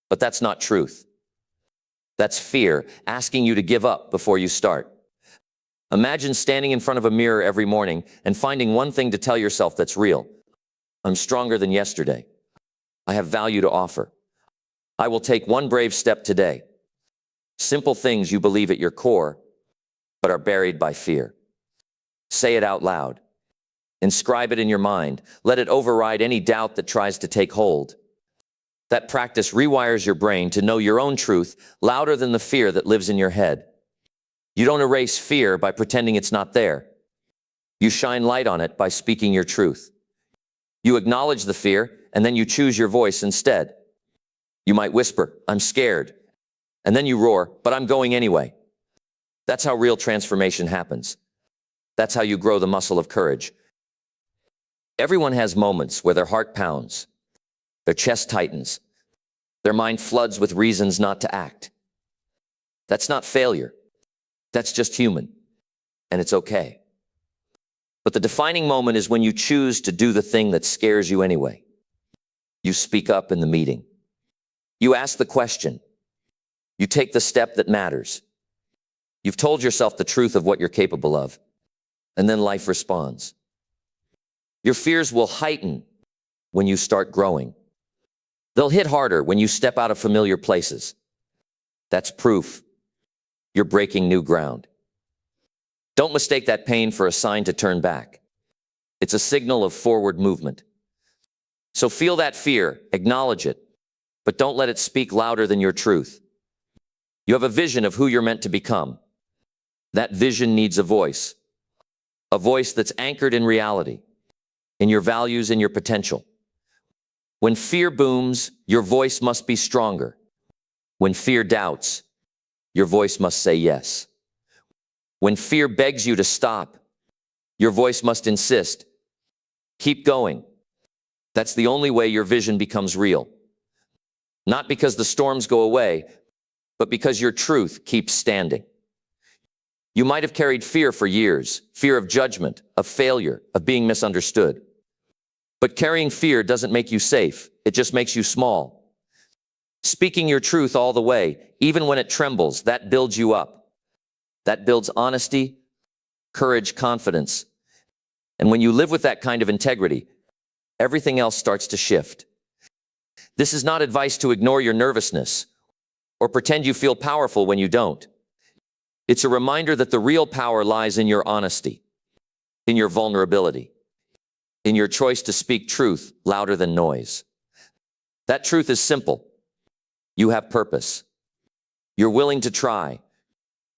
But that's not truth. That's fear asking you to give up before you start. Imagine standing in front of a mirror every morning and finding one thing to tell yourself that's real. I'm stronger than yesterday. I have value to offer. I will take one brave step today. Simple things you believe at your core, but are buried by fear. Say it out loud. Inscribe it in your mind. Let it override any doubt that tries to take hold. That practice rewires your brain to know your own truth louder than the fear that lives in your head. You don't erase fear by pretending it's not there. You shine light on it by speaking your truth. You acknowledge the fear, and then you choose your voice instead. You might whisper, "I'm scared," and then you roar, "But I'm going anyway." That's how real transformation happens. That's how you grow the muscle of courage. Everyone has moments where their heart pounds, their chest tightens, their mind floods with reasons not to act. That's not failure. That's just human, and it's okay. But the defining moment is when you choose to do the thing that scares you anyway. You speak up in the meeting. You ask the question. You take the step that matters. You've told yourself the truth of what you're capable of, and then life responds. Your fears will heighten when you start growing. They'll hit harder when you step out of familiar places. That's proof you're breaking new ground. Don't mistake that pain for a sign to turn back. It's a signal of forward movement. So feel that fear, acknowledge it, but don't let it speak louder than your truth. You have a vision of who you're meant to become. That vision needs a voice that's anchored in reality, in your values and your potential. When fear booms, your voice must be stronger. When fear doubts, your voice must say yes. When fear begs you to stop, your voice must insist. Keep going. That's the only way your vision becomes real. Not because the storms go away, but because your truth keeps standing. You might have carried fear for years, fear of judgment, of failure, of being misunderstood. But carrying fear doesn't make you safe. It just makes you small. Speaking your truth all the way, even when it trembles, that builds you up. That builds honesty, courage, confidence. And when you live with that kind of integrity, everything else starts to shift. This is not advice to ignore your nervousness or pretend you feel powerful when you don't. It's a reminder that the real power lies in your honesty, in your vulnerability, in your choice to speak truth louder than noise. That truth is simple. You have purpose. You're willing to try.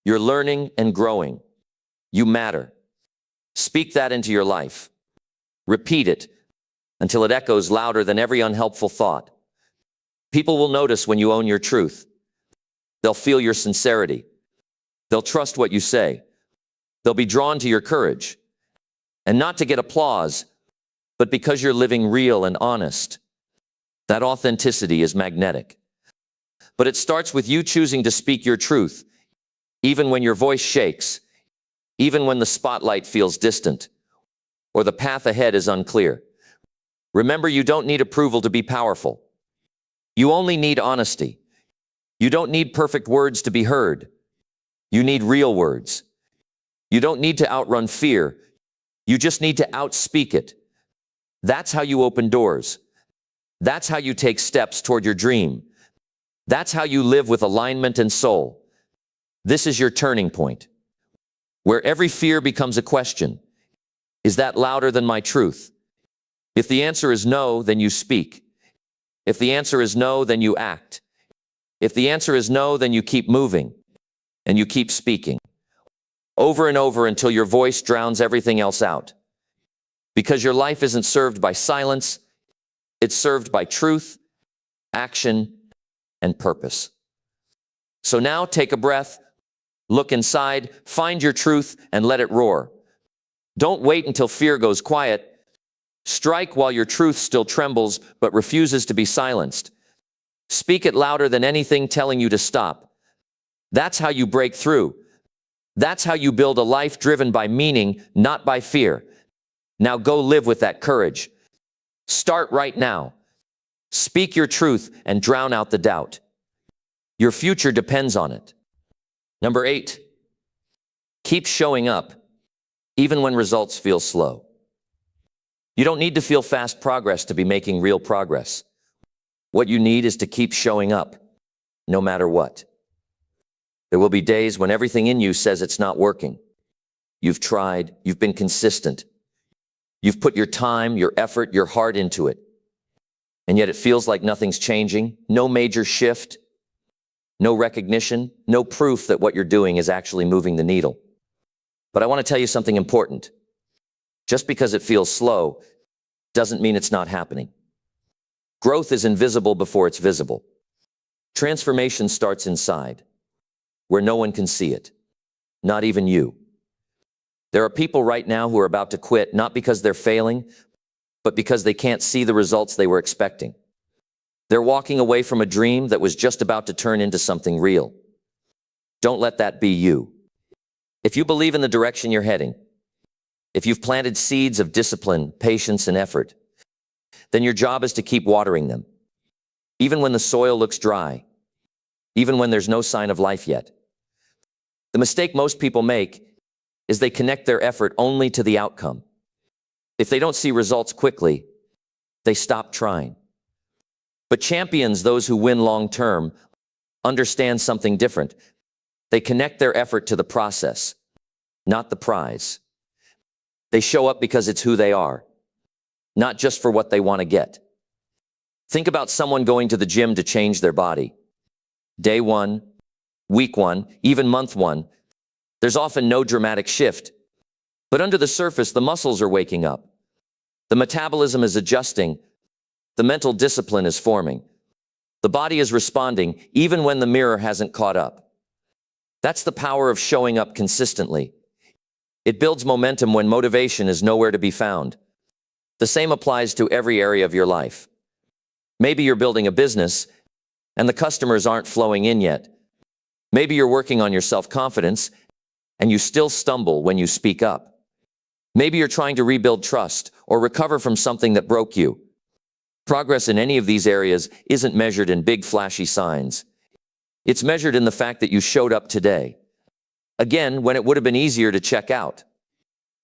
You're learning and growing. You matter. Speak that into your life. Repeat it until it echoes louder than every unhelpful thought. People will notice when you own your truth. They'll feel your sincerity. They'll trust what you say. They'll be drawn to your courage. And not to get applause, but because you're living real and honest. That authenticity is magnetic. But it starts with you choosing to speak your truth, even when your voice shakes, even when the spotlight feels distant, or the path ahead is unclear. Remember, you don't need approval to be powerful. You only need honesty. You don't need perfect words to be heard. You need real words. You don't need to outrun fear. You just need to outspeak it. That's how you open doors. That's how you take steps toward your dream. That's how you live with alignment and soul. This is your turning point, where every fear becomes a question. Is that louder than my truth? If the answer is no, then you speak. If the answer is no, then you act. If the answer is no, then you keep moving and you keep speaking over and over until your voice drowns everything else out. Because your life isn't served by silence, it's served by truth, action, and purpose. So now take a breath, look inside, find your truth, and let it roar. Don't wait until fear goes quiet. Strike while your truth still trembles but refuses to be silenced. Speak it louder than anything telling you to stop. That's how you break through. That's how you build a life driven by meaning, not by fear. Now go live with that courage. Start right now. Speak your truth and drown out the doubt. Your future depends on it. Number 8, keep showing up, even when results feel slow. You don't need to feel fast progress to be making real progress. What you need is to keep showing up, no matter what. There will be days when everything in you says it's not working. You've tried, you've been consistent. You've put your time, your effort, your heart into it. And yet it feels like nothing's changing, no major shift, no recognition, no proof that what you're doing is actually moving the needle. But I want to tell you something important. Just because it feels slow doesn't mean it's not happening. Growth is invisible before it's visible. Transformation starts inside, where no one can see it, not even you. There are people right now who are about to quit, not because they're failing, but because they can't see the results they were expecting. They're walking away from a dream that was just about to turn into something real. Don't let that be you. If you believe in the direction you're heading, if you've planted seeds of discipline, patience, and effort, then your job is to keep watering them. Even when the soil looks dry, even when there's no sign of life yet. The mistake most people make is they connect their effort only to the outcome. If they don't see results quickly, they stop trying. But champions, those who win long-term, understand something different. They connect their effort to the process, not the prize. They show up because it's who they are, not just for what they want to get. Think about someone going to the gym to change their body. Day 1, week 1, even month 1, there's often no dramatic shift. But under the surface, the muscles are waking up. The metabolism is adjusting. The mental discipline is forming. The body is responding even when the mirror hasn't caught up. That's the power of showing up consistently. It builds momentum when motivation is nowhere to be found. The same applies to every area of your life. Maybe you're building a business and the customers aren't flowing in yet. Maybe you're working on your self-confidence and you still stumble when you speak up. Maybe you're trying to rebuild trust or recover from something that broke you. Progress in any of these areas isn't measured in big flashy signs. It's measured in the fact that you showed up today. Again, when it would have been easier to check out.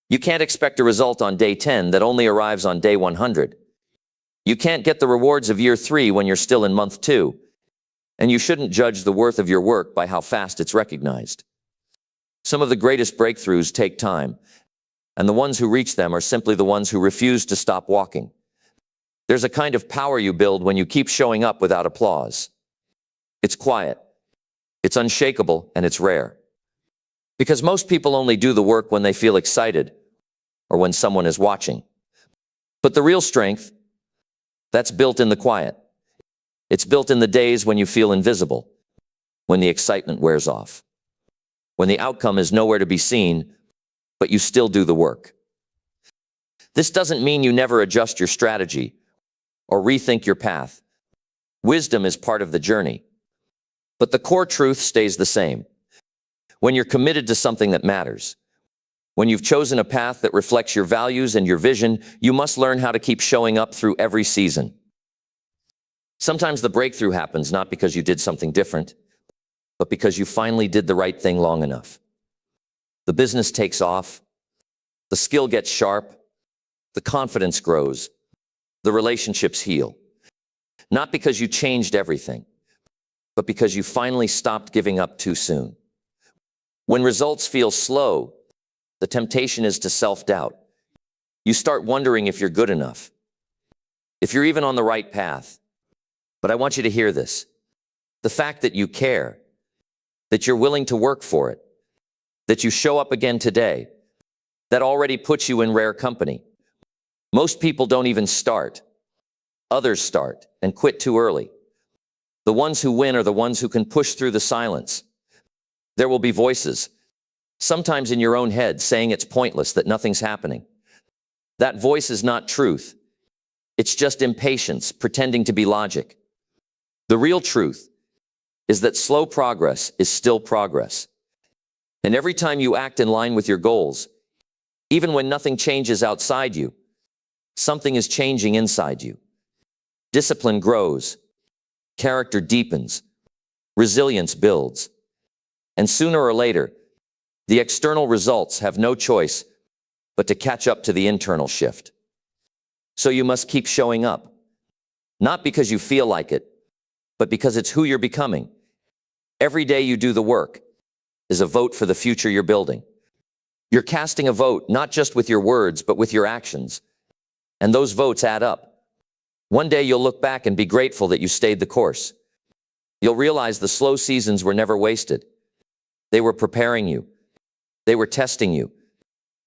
You can't expect a result on day 10 that only arrives on day 100. You can't get the rewards of year 3 when you're still in month 2. And you shouldn't judge the worth of your work by how fast it's recognized. Some of the greatest breakthroughs take time, and the ones who reach them are simply the ones who refuse to stop walking. There's a kind of power you build when you keep showing up without applause. It's quiet, it's unshakable, and it's rare. Because most people only do the work when they feel excited or when someone is watching. But the real strength, that's built in the quiet. It's built in the days when you feel invisible, when the excitement wears off, when the outcome is nowhere to be seen, but you still do the work. This doesn't mean you never adjust your strategy or rethink your path. Wisdom is part of the journey. But the core truth stays the same. When you're committed to something that matters, when you've chosen a path that reflects your values and your vision, you must learn how to keep showing up through every season. Sometimes the breakthrough happens not because you did something different, but because you finally did the right thing long enough. The business takes off, the skill gets sharp, the confidence grows, the relationships heal. Not because you changed everything, but because you finally stopped giving up too soon. When results feel slow, the temptation is to self-doubt. You start wondering if you're good enough, if you're even on the right path. But I want you to hear this. The fact that you care, that you're willing to work for it, that you show up again today, that already puts you in rare company. Most people don't even start. Others start and quit too early. The ones who win are the ones who can push through the silence. There will be voices, sometimes in your own head, saying it's pointless, that nothing's happening. That voice is not truth. It's just impatience, pretending to be logic. The real truth is that slow progress is still progress. And every time you act in line with your goals, even when nothing changes outside you, something is changing inside you. discipline grows, character deepens, resilience builds. And sooner or later, the external results have no choice but to catch up to the internal shift. So you must keep showing up, not because you feel like it, but because it's who you're becoming. Every day you do the work is a vote for the future you're building. You're casting a vote not just with your words, but with your actions. And those votes add up. One day you'll look back and be grateful that you stayed the course. You'll realize the slow seasons were never wasted. They were preparing you. They were testing you.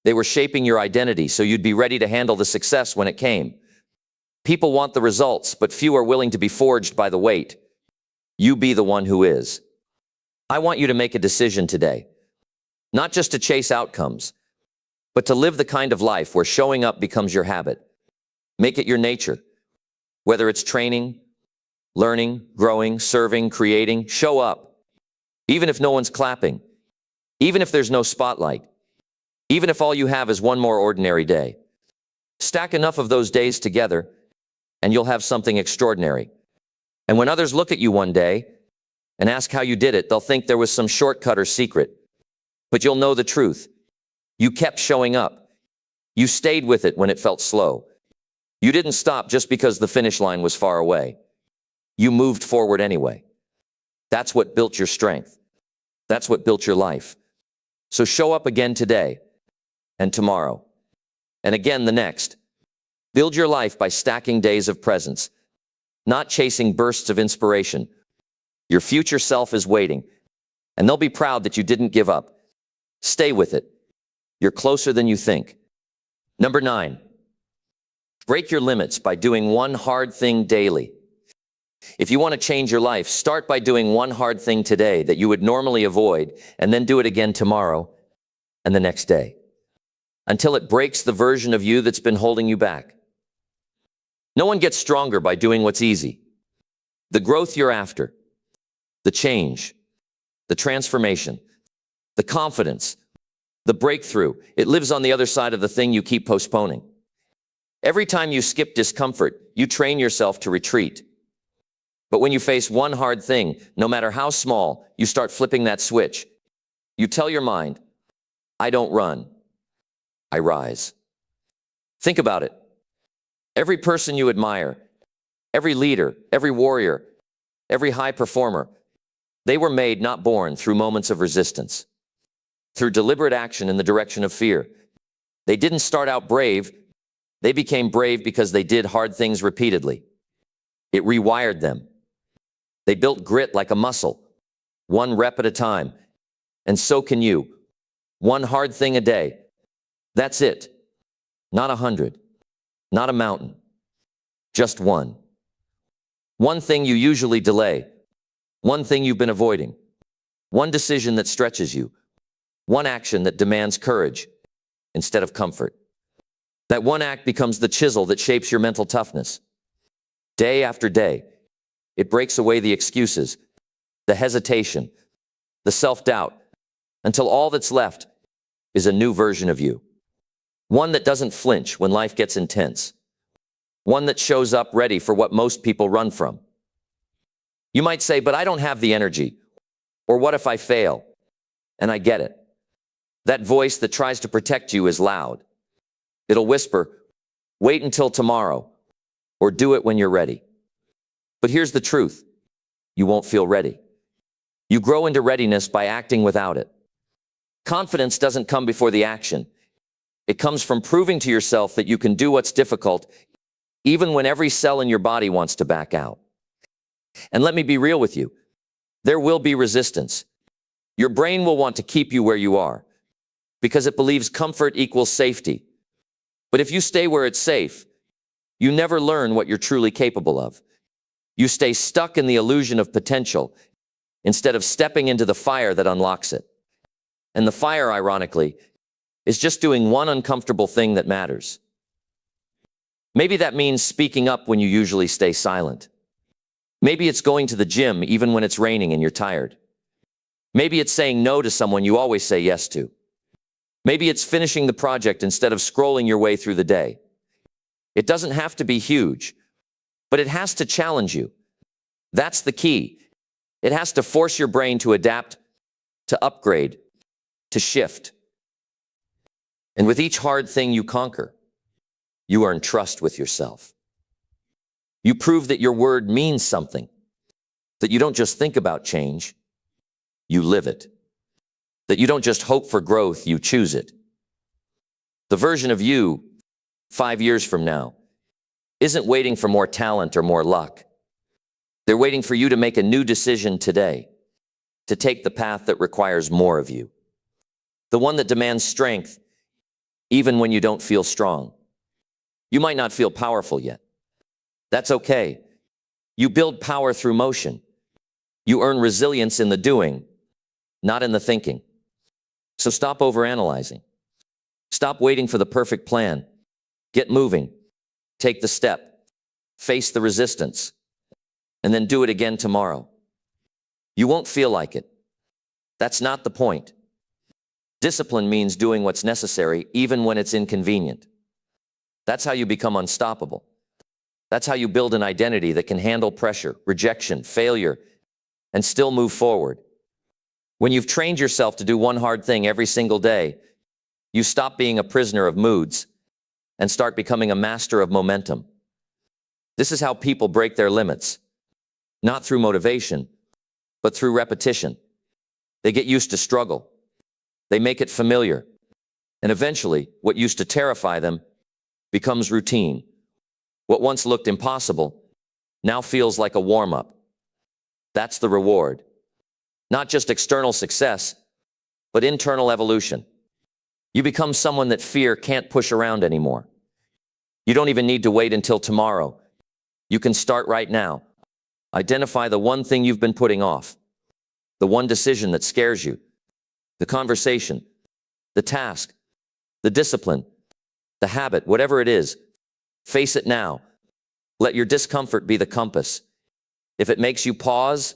They were shaping your identity so you'd be ready to handle the success when it came. People want the results, but few are willing to be forged by the wait. You be the one who is. I want you to make a decision today, not just to chase outcomes, but to live the kind of life where showing up becomes your habit. Make it your nature. Whether it's training, learning, growing, serving, creating, show up. Even if no one's clapping, even if there's no spotlight, even if all you have is one more ordinary day. Stack enough of those days together, and you'll have something extraordinary. And when others look at you one day and ask how you did it, they'll think there was some shortcut or secret. But you'll know the truth. You kept showing up. You stayed with it when it felt slow. You didn't stop just because the finish line was far away. You moved forward anyway. That's what built your strength. That's what built your life. So show up again today and tomorrow and again the next. Build your life by stacking days of presence, not chasing bursts of inspiration. Your future self is waiting, and they'll be proud that you didn't give up. Stay with it. You're closer than you think. Number 9, break your limits by doing one hard thing daily. If you want to change your life, start by doing one hard thing today that you would normally avoid, and then do it again tomorrow and the next day, until it breaks the version of you that's been holding you back. No one gets stronger by doing what's easy. The growth you're after, the change, the transformation, the confidence, the breakthrough, it lives on the other side of the thing you keep postponing. Every time you skip discomfort, you train yourself to retreat. But when you face one hard thing, no matter how small, you start flipping that switch. You tell your mind, I don't run, I rise. Think about it. Every person you admire, every leader, every warrior, every high performer, they were made, not born, through moments of resistance, through deliberate action in the direction of fear. They didn't start out brave. They became brave because they did hard things repeatedly. It rewired them. They built grit like a muscle, one rep at a time. And so can you. One hard thing a day. That's it. Not 100. Not a mountain. Just one. One thing you usually delay. One thing you've been avoiding. One decision that stretches you. One action that demands courage instead of comfort. That one act becomes the chisel that shapes your mental toughness. Day after day, it breaks away the excuses, the hesitation, the self-doubt, until all that's left is a new version of you. One that doesn't flinch when life gets intense. One that shows up ready for what most people run from. You might say, but I don't have the energy. Or what if I fail? And I get it. That voice that tries to protect you is loud. It'll whisper, wait until tomorrow, or do it when you're ready. But here's the truth. You won't feel ready. You grow into readiness by acting without it. Confidence doesn't come before the action. It comes from proving to yourself that you can do what's difficult, even when every cell in your body wants to back out. And let me be real with you. There will be resistance. Your brain will want to keep you where you are because it believes comfort equals safety. But if you stay where it's safe, you never learn what you're truly capable of. You stay stuck in the illusion of potential instead of stepping into the fire that unlocks it. And the fire, ironically, is just doing one uncomfortable thing that matters. Maybe that means speaking up when you usually stay silent. Maybe it's going to the gym even when it's raining and you're tired. Maybe it's saying no to someone you always say yes to. Maybe it's finishing the project instead of scrolling your way through the day. It doesn't have to be huge. But it has to challenge you. That's the key. It has to force your brain to adapt, to upgrade, to shift. And with each hard thing you conquer, you earn trust with yourself. You prove that your word means something, that you don't just think about change, you live it. That you don't just hope for growth, you choose it. The version of you 5 years from now isn't waiting for more talent or more luck. They're waiting for you to make a new decision today, to take the path that requires more of you. The one that demands strength, even when you don't feel strong. You might not feel powerful yet. That's okay. You build power through motion. You earn resilience in the doing, not in the thinking. So stop overanalyzing. Stop waiting for the perfect plan. Get moving. Take the step. Face the resistance. And then do it again tomorrow. You won't feel like it. That's not the point. Discipline means doing what's necessary even when it's inconvenient. That's how you become unstoppable. That's how you build an identity that can handle pressure, rejection, failure, and still move forward. When you've trained yourself to do one hard thing every single day, you stop being a prisoner of moods and start becoming a master of momentum. This is how people break their limits, not through motivation, but through repetition. They get used to struggle. They make it familiar. And eventually, what used to terrify them becomes routine. What once looked impossible now feels like a warm-up. That's the reward. Not just external success, but internal evolution. You become someone that fear can't push around anymore. You don't even need to wait until tomorrow. You can start right now. Identify the one thing you've been putting off, the one decision that scares you, the conversation, the task, the discipline, the habit, whatever it is. Face it now. Let your discomfort be the compass. If it makes you pause,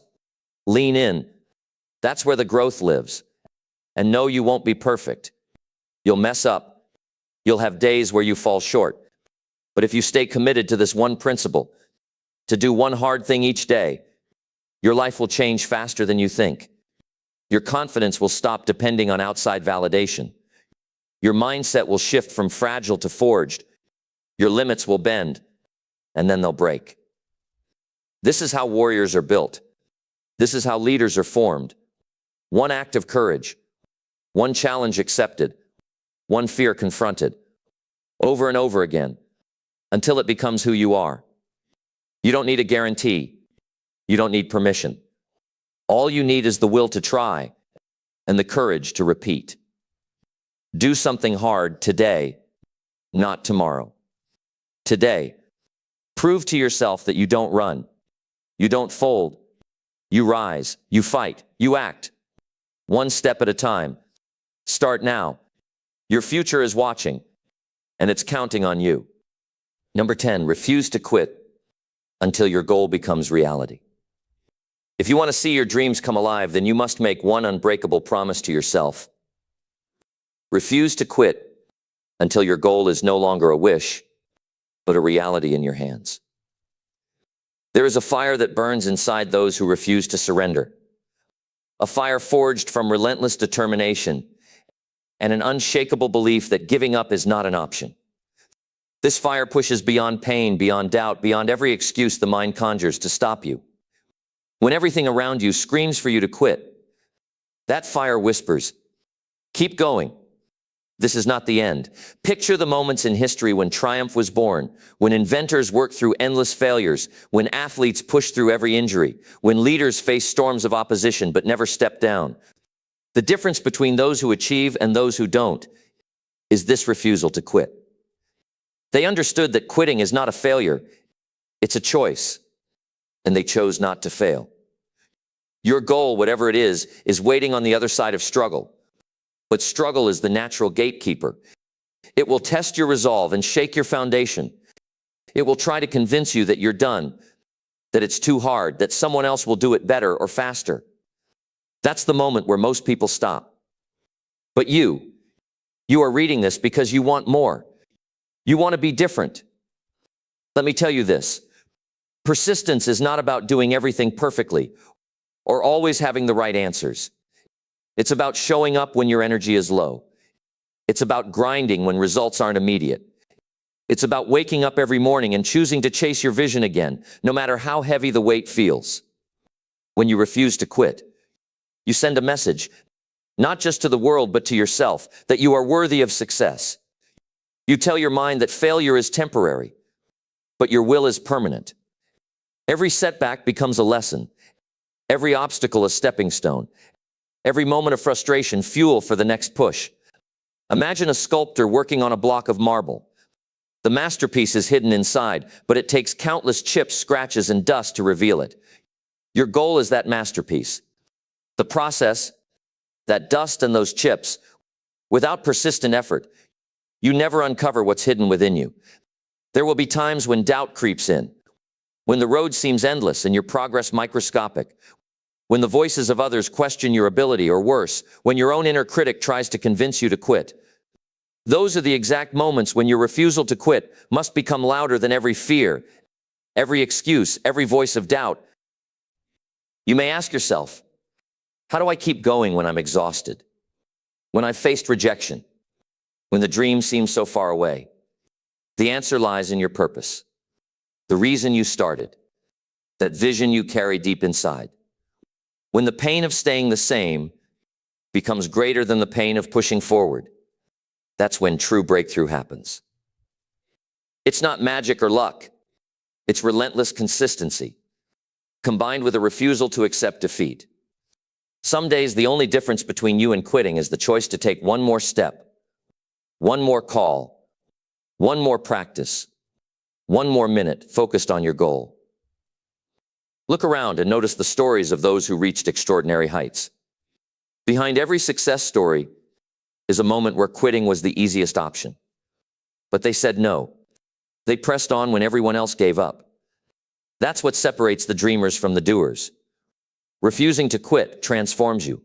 lean in. That's where the growth lives. And no, you won't be perfect. You'll mess up. You'll have days where you fall short. But if you stay committed to this one principle, to do one hard thing each day, your life will change faster than you think. Your confidence will stop depending on outside validation. Your mindset will shift from fragile to forged. Your limits will bend, and then they'll break. This is how warriors are built. This is how leaders are formed. One act of courage, one challenge accepted, one fear confronted, over and over again, until it becomes who you are. You don't need a guarantee. You don't need permission. All you need is the will to try and the courage to repeat. Do something hard today, not tomorrow. Today, prove to yourself that you don't run, you don't fold, you rise, you fight, you act. One step at a time. Start now. Your future is watching, and it's counting on you. Number 10, refuse to quit until your goal becomes reality. If you want to see your dreams come alive, then you must make one unbreakable promise to yourself. Refuse to quit until your goal is no longer a wish, but a reality in your hands. There is a fire that burns inside those who refuse to surrender. A fire forged from relentless determination and an unshakable belief that giving up is not an option. This fire pushes beyond pain, beyond doubt, beyond every excuse the mind conjures to stop you. When everything around you screams for you to quit, that fire whispers, "Keep going. This is not the end." Picture the moments in history when triumph was born, when inventors worked through endless failures, when athletes pushed through every injury, when leaders faced storms of opposition but never stepped down. The difference between those who achieve and those who don't is this refusal to quit. They understood that quitting is not a failure, it's a choice, and they chose not to fail. Your goal, whatever it is waiting on the other side of struggle. But struggle is the natural gatekeeper. It will test your resolve and shake your foundation. It will try to convince you that you're done, that it's too hard, that someone else will do it better or faster. That's the moment where most people stop. But you are reading this because you want more. You want to be different. Let me tell you this. Persistence is not about doing everything perfectly or always having the right answers. It's about showing up when your energy is low. It's about grinding when results aren't immediate. It's about waking up every morning and choosing to chase your vision again, no matter how heavy the weight feels. When you refuse to quit, you send a message, not just to the world, but to yourself, that you are worthy of success. You tell your mind that failure is temporary, but your will is permanent. Every setback becomes a lesson. Every obstacle a stepping stone. Every moment of frustration fuel for the next push. Imagine a sculptor working on a block of marble. The masterpiece is hidden inside, but it takes countless chips, scratches, and dust to reveal it. Your goal is that masterpiece. The process, that dust and those chips, without persistent effort, you never uncover what's hidden within you. There will be times when doubt creeps in, when the road seems endless and your progress microscopic, when the voices of others question your ability, or worse, when your own inner critic tries to convince you to quit. Those are the exact moments when your refusal to quit must become louder than every fear, every excuse, every voice of doubt. You may ask yourself, how do I keep going when I'm exhausted? When I've faced rejection? When the dream seems so far away? The answer lies in your purpose. The reason you started. That vision you carry deep inside. When the pain of staying the same becomes greater than the pain of pushing forward, that's when true breakthrough happens. It's not magic or luck. It's relentless consistency, combined with a refusal to accept defeat. Some days, the only difference between you and quitting is the choice to take one more step, one more call, one more practice, one more minute focused on your goal. Look around and notice the stories of those who reached extraordinary heights. Behind every success story is a moment where quitting was the easiest option. But they said no. They pressed on when everyone else gave up. That's what separates the dreamers from the doers. Refusing to quit transforms you.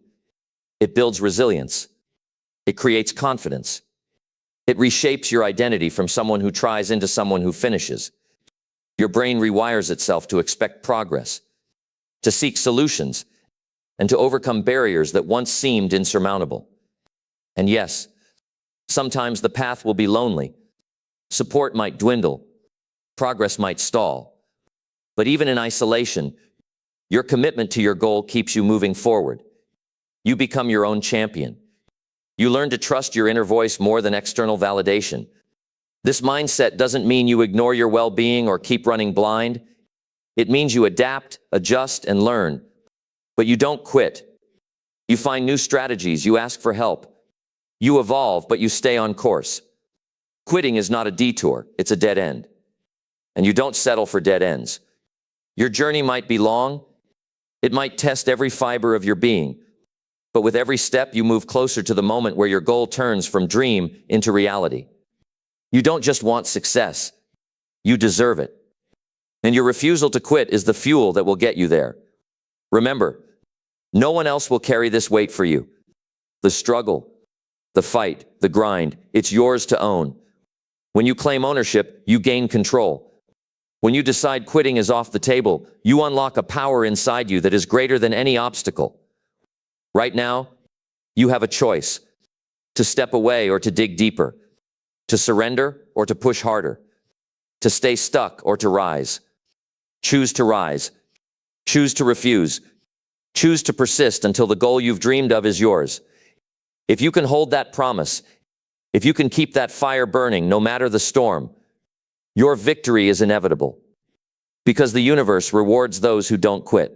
It builds resilience. It creates confidence. It reshapes your identity from someone who tries into someone who finishes. Your brain rewires itself to expect progress, to seek solutions, and to overcome barriers that once seemed insurmountable. And yes, sometimes the path will be lonely. Support might dwindle. Progress might stall. But even in isolation, your commitment to your goal keeps you moving forward. You become your own champion. You learn to trust your inner voice more than external validation. This mindset doesn't mean you ignore your well-being or keep running blind. It means you adapt, adjust, and learn. But you don't quit. You find new strategies. You ask for help. You evolve, but you stay on course. Quitting is not a detour. It's a dead end. And you don't settle for dead ends. Your journey might be long. It might test every fiber of your being. But with every step, you move closer to the moment where your goal turns from dream into reality. You don't just want success. You deserve it. And your refusal to quit is the fuel that will get you there. Remember, no one else will carry this weight for you. The struggle, the fight, the grind, it's yours to own. When you claim ownership, you gain control. When you decide quitting is off the table, you unlock a power inside you that is greater than any obstacle. Right now, you have a choice: to step away or to dig deeper, to surrender or to push harder, to stay stuck or to rise. Choose to rise. Choose to refuse. Choose to persist until the goal you've dreamed of is yours. If you can hold that promise, if you can keep that fire burning no matter the storm, your victory is inevitable. Because the universe rewards those who don't quit.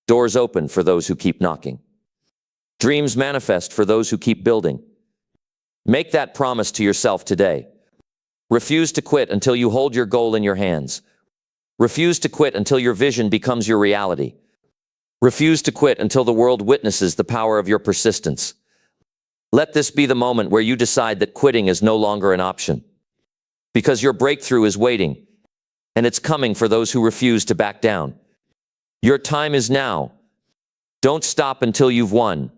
Doors open for those who keep knocking. Dreams manifest for those who keep building. Make that promise to yourself today. Refuse to quit until you hold your goal in your hands. Refuse to quit until your vision becomes your reality. Refuse to quit until the world witnesses the power of your persistence. Let this be the moment where you decide that quitting is no longer an option. Because your breakthrough is waiting, and it's coming for those who refuse to back down. Your time is now. Don't stop until you've won.